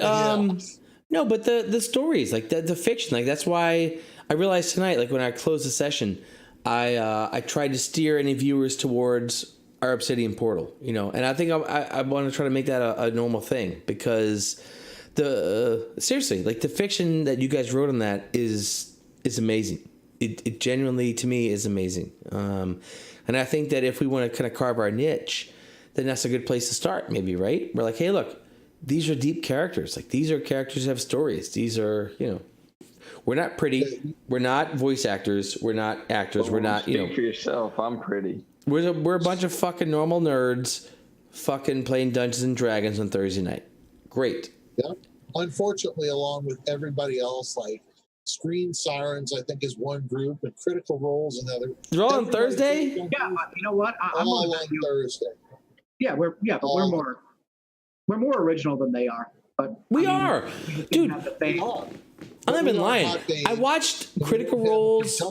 no, but the stories, like the fiction, like that's why I realized tonight, like when I closed the session, I tried to steer any viewers towards our Obsidian portal, you know, and I think I want to try to make that a normal thing, because seriously, like the fiction that you guys wrote on that is amazing. It genuinely, to me, is amazing. And I think that if we want to kind of carve our niche, then that's a good place to start, maybe, right? We're like, hey, look, these are deep characters. Like, these are characters who have stories. These are, you know, we're not pretty. We're not voice actors. We're not actors. We're not, you know. Speak for yourself. I'm pretty. We're a bunch of fucking normal nerds fucking playing Dungeons and Dragons on Thursday night. Great. Yeah. Unfortunately, along with everybody else, like Screen Sirens, I think, is one group, and Critical Role's another. They're all on Thursday? Yeah, you know what? I'm all on Thursday. Yeah, we're more original than they are. But we are, dude. I'm not even lying. I watched Critical Role's.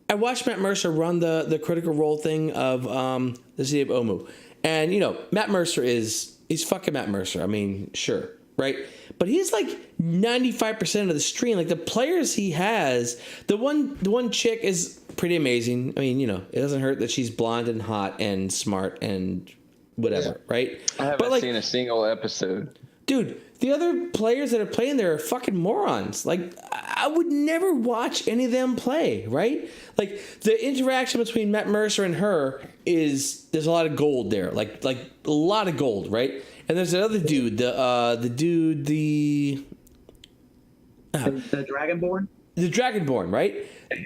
I watched Matt Mercer run the Critical Role thing of the City of Omu, and you know Matt Mercer he's fucking Matt Mercer. I mean, sure, right? But he's like 95% of the stream. Like the players he has, the one chick is pretty amazing. I mean, it doesn't hurt that she's blonde and hot and smart and whatever, right? I haven't seen a single episode. Dude, the other players that are playing there are fucking morons. Like, I would never watch any of them play, right? Like, the interaction between Matt Mercer and her there's a lot of gold there. Like a lot of gold, right? And there's another dude, the Dragonborn? The Dragonborn, right? Yeah.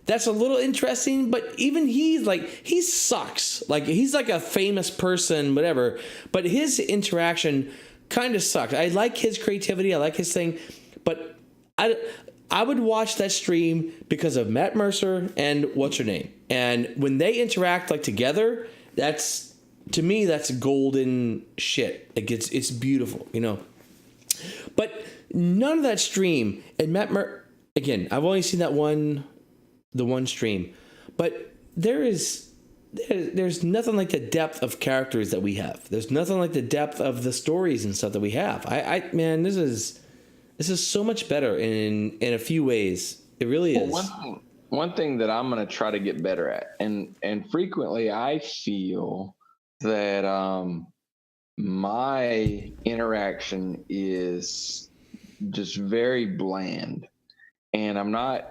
That's a little interesting, but even he sucks. Like, he's like a famous person, whatever, but his interaction kind of sucks. I like his creativity, I like his thing, but I would watch that stream because of Matt Mercer and what's her name. And when they interact like together, to me that's golden shit. Like, it's beautiful, But none of that stream, and again, I've only seen the one stream, but there's nothing like the depth of characters that we have. There's nothing like the depth of the stories and stuff that we have. Man, this is so much better in a few ways. It really is. One thing that I'm going to try to get better at, and frequently I feel that my interaction is just very bland, and I'm not.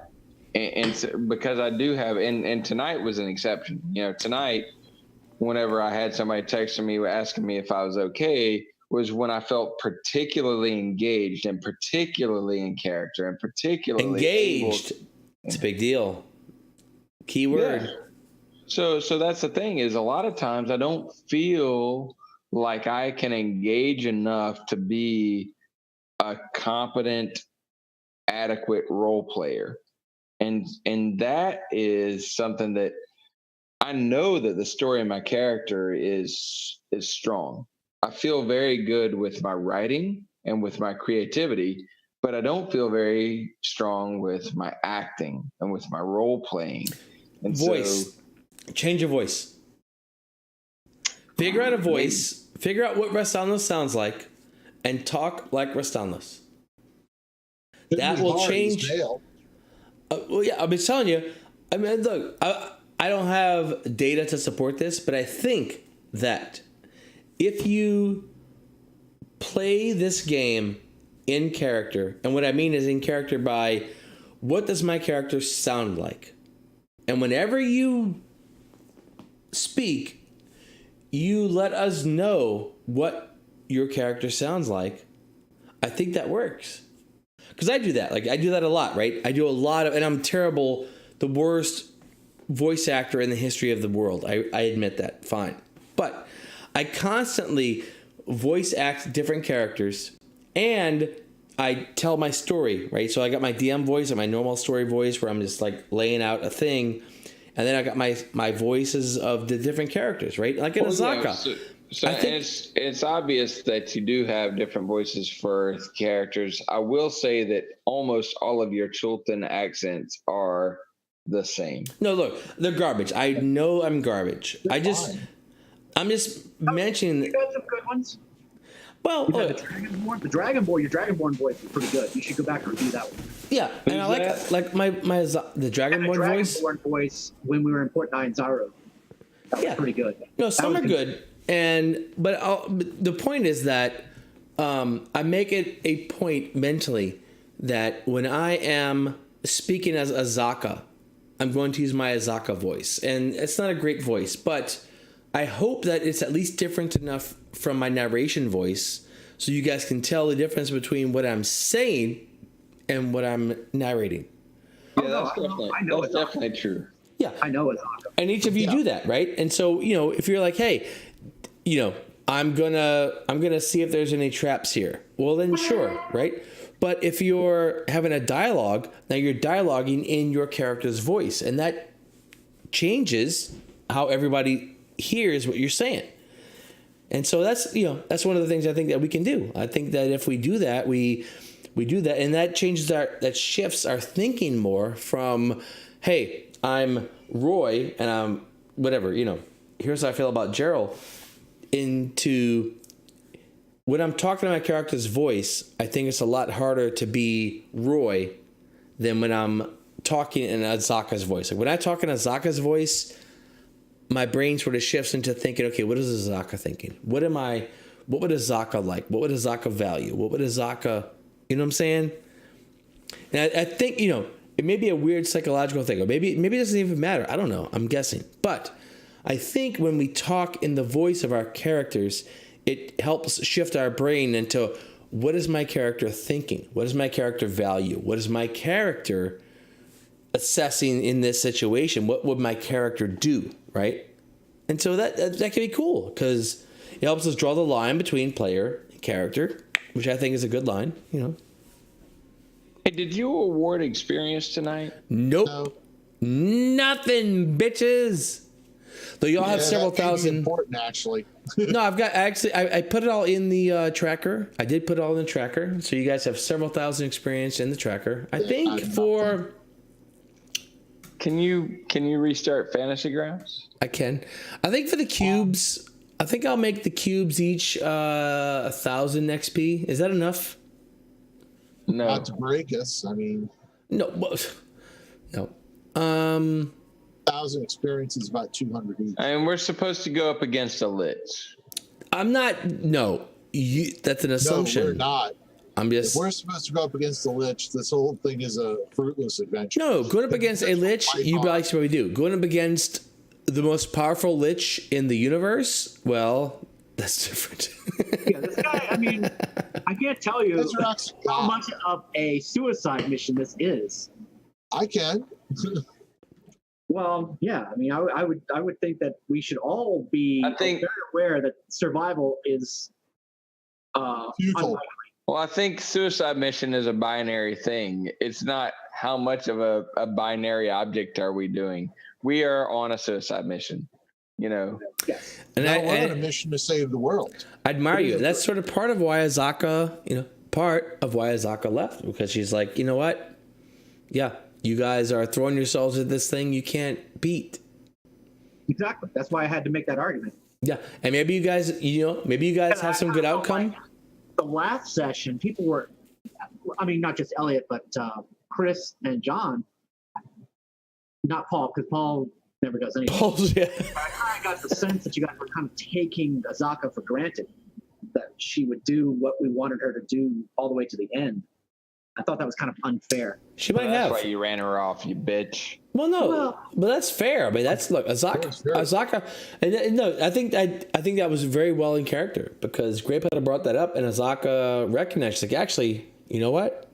And so, because I do have, and tonight was an exception. Tonight, whenever I had somebody texting me asking me if I was okay, was when I felt particularly engaged and particularly in character and particularly engaged. It's a big deal. Keyword. Yeah. So that's the thing, is a lot of times I don't feel like I can engage enough to be a competent, adequate role player. And that is something that I know that the story of my character is strong. I feel very good with my writing and with my creativity, but I don't feel very strong with my acting and with my role playing. And voice. Change your voice. Figure out a voice. Figure out what Rastanlos sounds like and talk like Rastanlos. That will change. Well, yeah, I've been telling you. I mean, look, I don't have data to support this, but I think that if you play this game in character, and what I mean is in character by what does my character sound like? And whenever you speak, you let us know what your character sounds like. I think that works. Because I do that. Like, I do that a lot, right? I do a lot of, and I'm terrible, the worst voice actor in the history of the world. I admit that. Fine. But I constantly voice act different characters, and I tell my story, right? So I got my DM voice and my normal story voice where I'm just like laying out a thing. And then I got my voices of the different characters, right? Like in Azaka. So it's obvious that you do have different voices for characters. I will say that almost all of your Chultan accents are the same. No, look, they're garbage. I know I'm garbage. I'm just mentioning. You got some good ones. Well, the Dragonborn, your Dragonborn voice is pretty good. You should go back and review that one. Yeah, and I like the Dragonborn voice. The Dragonborn voice when we were in Port 9 Zaro. That was pretty good. No, some are good. But the point is that I make it a point mentally that when I am speaking as Azaka, I'm going to use my Azaka voice. And it's not a great voice, but I hope that it's at least different enough from my narration voice so you guys can tell the difference between what I'm saying and what I'm narrating. Yeah, that's definitely true. Yeah. I know Azaka. And each of you do that, right? And so, if you're like, hey, I'm gonna see if there's any traps here. Well, then sure, right? But if you're having a dialogue, now you're dialoguing in your character's voice, and that changes how everybody hears what you're saying. And so that's one of the things I think that we can do. I think that if we do that, we do that, and that changes that shifts our thinking more from, hey, I'm Roy and I'm whatever, here's how I feel about Gerald, into when I'm talking to my character's voice, I think it's a lot harder to be Roy than when I'm talking in Azaka's voice. Like when I talk in Azaka's voice, my brain sort of shifts into thinking, okay, what is Azaka thinking? What would Azaka like? What would Azaka value? What would Azaka, you know what I'm saying? And I think, it may be a weird psychological thing, or maybe it doesn't even matter. I don't know. I'm guessing. But I think when we talk in the voice of our characters, it helps shift our brain into what is my character thinking? What is my character value? What is my character assessing in this situation? What would my character do, right? And so that can be cool because it helps us draw the line between player and character, which I think is a good line, Hey, did you award experience tonight? Nope. No. Nothing, bitches. Though y'all have several that may be thousand. important, actually. No, I've got I put it all in the tracker. I did put it all in the tracker. So you guys have several thousand experience in the tracker. I think for. Can you restart Fantasy Grounds? I can. I think for the cubes, I think I'll make the cubes each 1,000 XP. Is that enough? No. Not to break us. I mean, No. No. 1,000 experience is about 200 each. And we're supposed to go up against a Lich. I'm not. No. That's an assumption. No, we're not. I'm just. If we're supposed to go up against the Lich, this whole thing is a fruitless adventure. No, going up against a Lich, you probably do. Going up against the most powerful Lich in the universe, well, that's different. Yeah, this guy, I mean, I can't tell you Those are actually how God. much of a suicide mission this is. I can. Well, yeah, I mean, I would think that we should all be very aware that survival is Futile. unlikely. Well, I think suicide mission is a binary thing. It's not how much of a binary object are we doing. We are on a suicide mission, Yes. And Now we're on a mission to save the world. I admire you. That's sort of part of why Azaka left, because she's like, you know what? Yeah, you guys are throwing yourselves at this thing you can't beat. Exactly. That's why I had to make that argument. Yeah, and maybe you guys have some good outcome. The last session, people were, I mean, not just Elliot, but Chris and John, not Paul, because Paul never does anything. Yeah. I kind of got the sense that you guys were kind of taking Azaka for granted, that she would do what we wanted her to do all the way to the end. I thought that was kind of unfair. She might have. That's why you ran her off, you bitch. Well, but that's fair. I mean, Azaka. And no, I think that was very well in character because Grey Petal brought that up, and Azaka recognized, like, actually, you know what?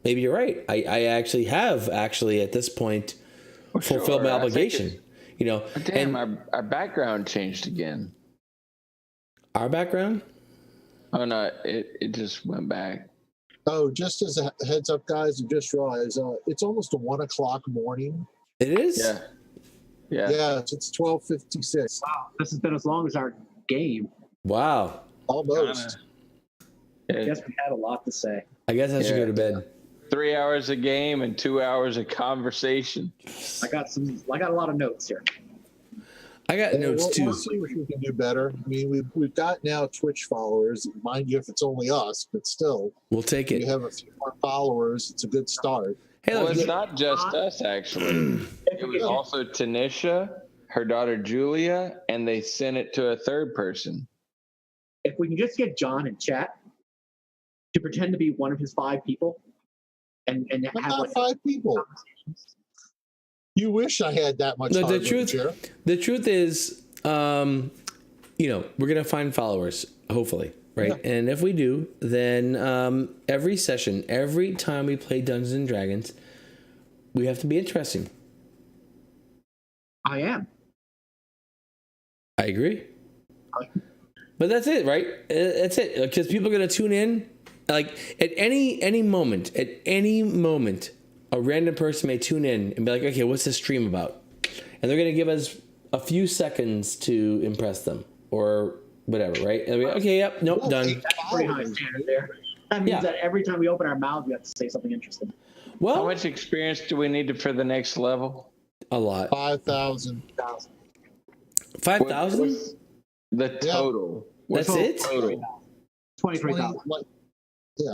Maybe you're right. I actually have at this point fulfilled my obligation. Damn, our background changed again. Our background? Oh no, it just went back. Oh, just as a heads up, guys, I just realized it's almost a 1 o'clock morning. It is? Yeah. Yeah, it's 12:56. Wow, this has been as long as our game. Wow. Almost. I guess we had a lot to say. I guess I should go to bed. 3 hours a game and 2 hours of conversation. I got a lot of notes here. I got notes too. We'll see if we can do better. I mean, we've got now Twitch followers. Mind you, if it's only us, but still, we'll take it. We have a few more followers. It's a good start. Hey, well, it's not just us, actually. It was also Tanisha, her daughter Julia, and they sent it to a third person. If we can just get John in chat to pretend to be one of his 5 people, and But have not 5 people. You wish I had that much. No, hard the truth is, we're gonna find followers, hopefully, right? Yeah. And if we do, then every session, every time we play Dungeons and Dragons, we have to be interesting. I am. I agree. But that's it, right? That's it, because people are gonna tune in, like at any moment, a random person may tune in and be like, okay, what's this stream about? And they're going to give us a few seconds to impress them or whatever, right? And like, okay, yep, nope, done. That's pretty high standard there. That means that every time we open our mouths, we have to say something interesting. Well, how much experience do we need for the next level? A lot. 5,000. 5,000? The total. That's it? Total. 23,000. Yeah.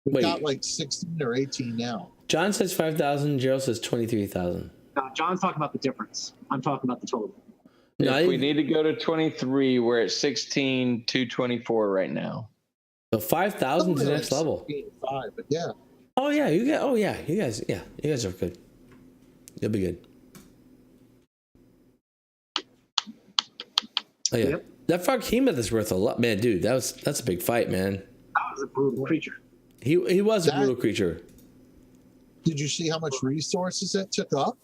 We've got like 16 or 18 now. John says 5,000. Gerald says 23,000. John's talking about the difference. I'm talking about the total. No, If we need to go to 23, we're at 16,224 right now. So 5,000 is the next level. 5, but yeah. Oh yeah, you guys are good. You'll be good. Oh yeah, Yep. that Froghemoth is worth a lot, man, dude. That's a big fight, man. That was a brutal creature. He was a brutal creature. Did you see how much resources that took up?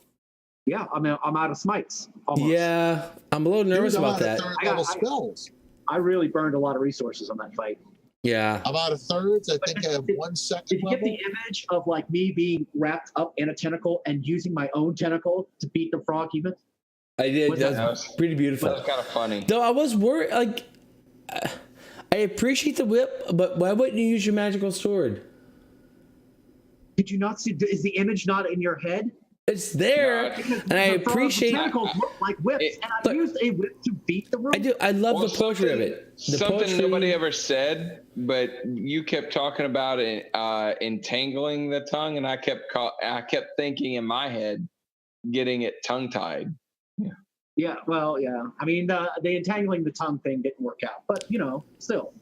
Yeah, I mean, I'm out of smites. Almost. Yeah, I'm a little nervous about that. Spells. I really burned a lot of resources on that fight. Yeah. I'm out of thirds. I think I have 1 second Did you get level. the image of like me being wrapped up in a tentacle and using my own tentacle to beat the Froghemoth? I did. Was That that- was pretty beautiful. That was kind of funny. Though I was worried, like, I appreciate the whip, but why wouldn't you use your magical sword? Did you not see? Is the image not in your head? It's there, No, and I The appreciate. tentacles look like whips, and I but- used a whip to beat the room. I do. I love Well, the poetry of it. The Something poetry, nobody ever said, but you kept talking about it, entangling the tongue, and I kept thinking in my head, getting it tongue tied. Yeah, well, yeah. I mean, the entangling the tongue thing didn't work out, but you know, still,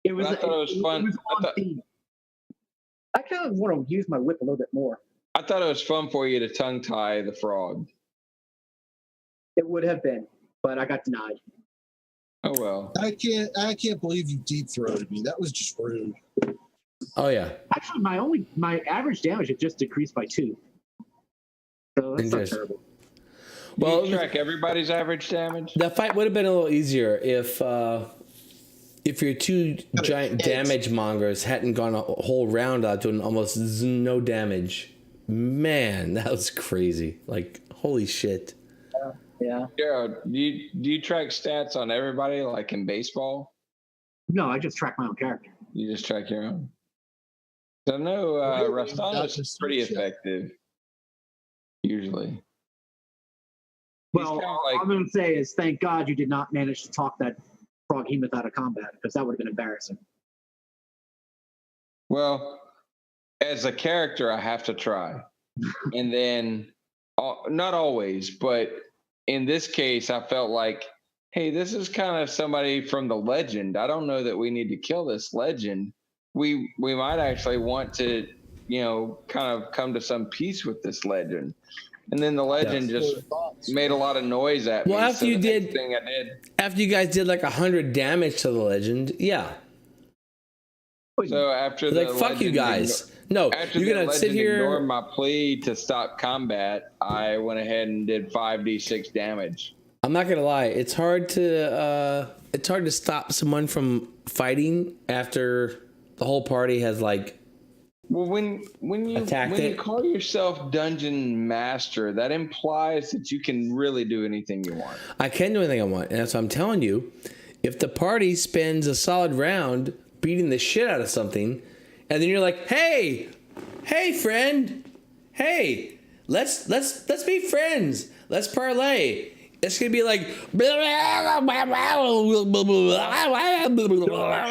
it was. I thought it was fun. on theme. I kind of want to use my whip a little bit more. I thought it was fun for you to tongue tie the frog. It would have been, but I got denied. Oh well. I can't believe you deep throated me. That was just rude. oh yeah, Actually, my average damage had just decreased by 2. So that's not Interesting. terrible. Well, Do you track everybody's average damage? that fight would have been a little easier if your two giant damage mongers hadn't gone a whole round out doing almost no damage. Man, that was crazy. Like, holy shit. Yeah. Gerald, do you track stats on everybody like in baseball? No, I just track my own character. You just track your own. I know Really? Rastana's That's just pretty shit. effective. Usually. Well, kinda all like- I'm going to say is thank God you did not manage to talk that Froghemoth out of combat, because that would have been embarrassing. Well, as a character, I have to try. And then, not always, but in this case, I felt like, hey, this is kind of somebody from the legend. I don't know that we need to kill this legend. We might actually want to, kind of come to some peace with this legend. And then the legend just made a lot of noise at me. Well, after so you the next did- thing I did. After you guys did like 100 damage to the legend, yeah. So after Like, the fuck you legend guys. No, After you're the going to sit legend ignored here. my plea to stop combat, I went ahead and did 5d6 damage. I'm not going to lie. It's hard to stop someone from fighting after the whole party has like. Well, when you Attacked when you it. call yourself dungeon master, that implies that you can really do anything you want. I can do anything I want. And that's what I'm telling you. If the party spends a solid round beating the shit out of something, and then you're like, hey, friend, hey, let's be friends. Let's parlay. It's gonna be like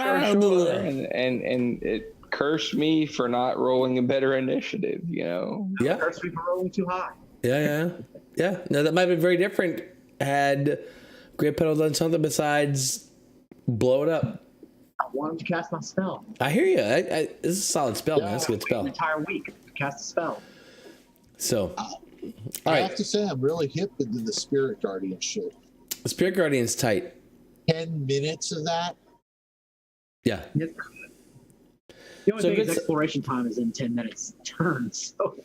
And it cursed me for not rolling a better initiative, yeah. Curse me for rolling too high. Yeah. No, that might have been very different had Great Pedal done something besides blow it up. I want him to cast my spell. I hear you. This is a solid spell, man. That's a good An spell. entire week to cast a spell. So, all I have right. to say, I'm really hip into the Spirit Guardian shit. Spirit Guardian's tight. 10 minutes of that. Yeah. The only So thing is it's- exploration time is in 10 minutes turns. So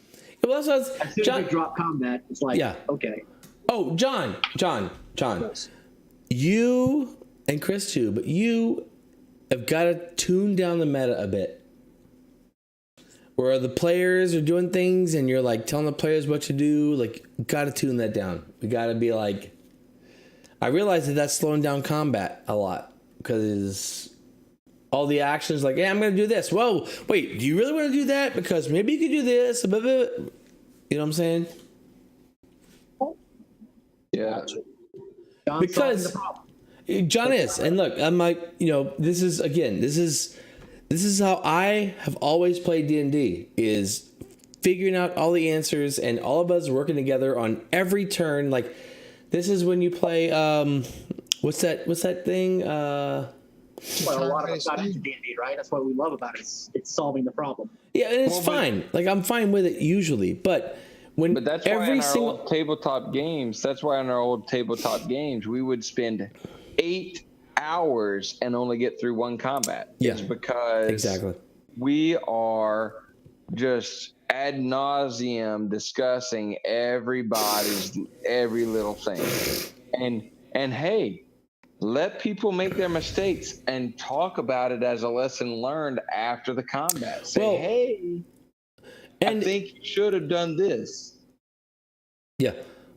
Well, that's as soon as we drop combat, it's like, Yeah. okay. Oh, John. Yes. You and Chris too, but you have got to tune down the meta a bit. Where the players are doing things and you're like telling the players what to do, like, got to tune that down. We got to be like, I realize that that's slowing down combat a lot because all the actions like, yeah, I'm going to do this. Whoa, wait, do you really want to do that? Because maybe you could do this. Blah, blah, blah. You know what I'm saying? Yeah. John's solving Because the problem. John is, and look, I'm like, this is how I have always played D&D. Is figuring out all the answers and all of us working together on every turn. Like, this is when you play, what's that thing? Well, a lot of us got into D&D, right? That's what we love about it. It's solving the problem. Yeah, and it's fine. Like, I'm fine with it usually, but that's why in our old tabletop games, we would spend 8 hours and only get through one combat. Yeah, it's because we are just ad nauseum discussing every little thing, and hey, let people make their mistakes and talk about it as a lesson learned after the combat. Say, hey, I think you should have done this. Yeah.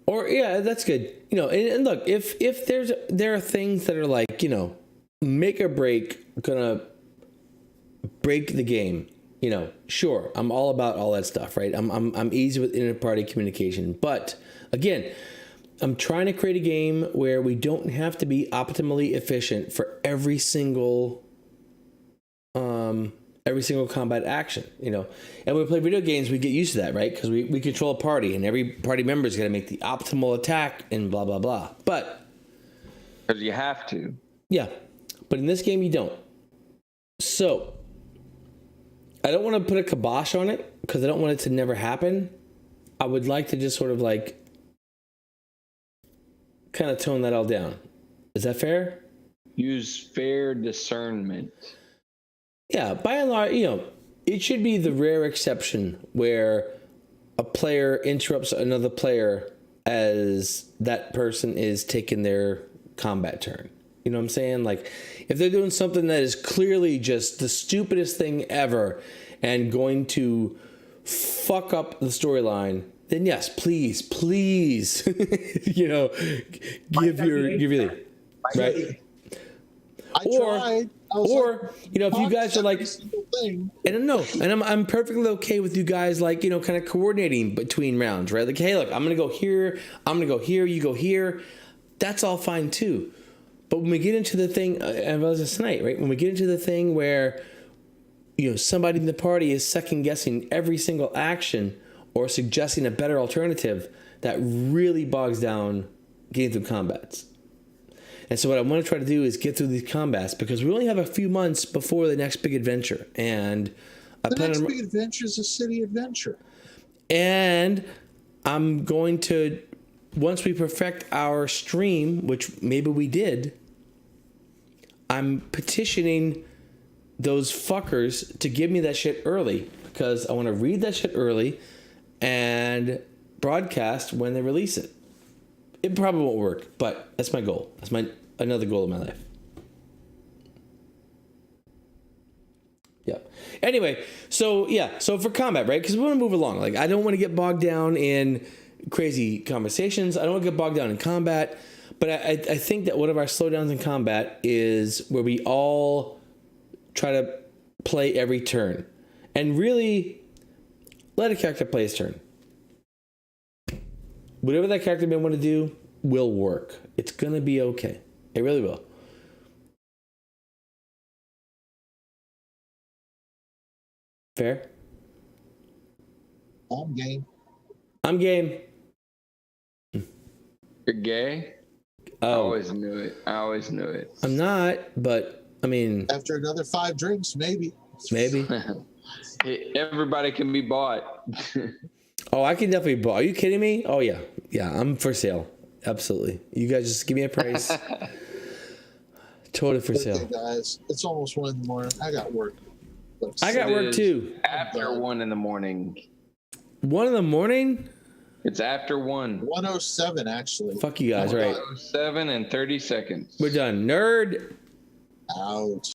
Or that's good. You know, and look, if there are things that are like, you know, make or break, gonna break the game, you know, sure, I'm all about all that stuff, right? I'm easy with inter-party communication, but again, I'm trying to create a game where we don't have to be optimally efficient for every single combat action, you know. And when we play video games, we get used to that, right? Because we control a party, and every party member is going to make the optimal attack and blah, blah, blah. But because you have to. Yeah. But in this game, you don't. So I don't want to put a kibosh on it because I don't want it to never happen. I would like to just sort of like kind of tone that all down. Is that fair? Use fair discernment. Yeah, by and large, you know, it should be the rare exception where a player interrupts another player as that person is taking their combat turn. You know what I'm saying? Like, if they're doing something that is clearly just the stupidest thing ever and going to fuck up the storyline, then yes, please, you know, give your right. I tried. Or you know, if you guys are like, and I'm perfectly okay with you guys, like, you know, kind of coordinating between rounds, right? Like, hey, look, I'm gonna go here, you go here. That's all fine too. But when we get into the thing, and it was this tonight, right? When we get into the thing where, you know, somebody in the party is second guessing every single action or suggesting a better alternative, that really bogs down getting through combats. And so what I want to try to do is get through these combats because we only have a few months before the next big adventure. And the next big adventure is a city adventure. And I'm going to, once we perfect our stream, which maybe we did, I'm petitioning those fuckers to give me that shit early because I want to read that shit early and broadcast when they release it. It probably won't work, but that's my goal. That's another goal in my life. Yeah. Anyway, so for combat, right? Because we want to move along. Like, I don't want to get bogged down in crazy conversations. I don't want to get bogged down in combat. But I think that one of our slowdowns in combat is where we all try to play every turn and really let a character play his turn. Whatever that character may want to do will work. It's going to be okay. It really will. Fair? I'm game. I'm game. You're gay? Oh. I always knew it. I'm not, but I mean... After another 5 drinks, maybe. Maybe. Everybody can be bought. Oh, I can definitely buy. Are you kidding me? Oh, yeah. Yeah, I'm for sale. Absolutely. You guys just give me a price. Totally for sale. Okay, guys, it's almost 1 a.m. I got work. I got work too. After 1 a.m. 1 a.m? It's after 1. 1:07 actually. Fuck you guys, right? 1:07 and 30 seconds. We're done. Nerd. Out.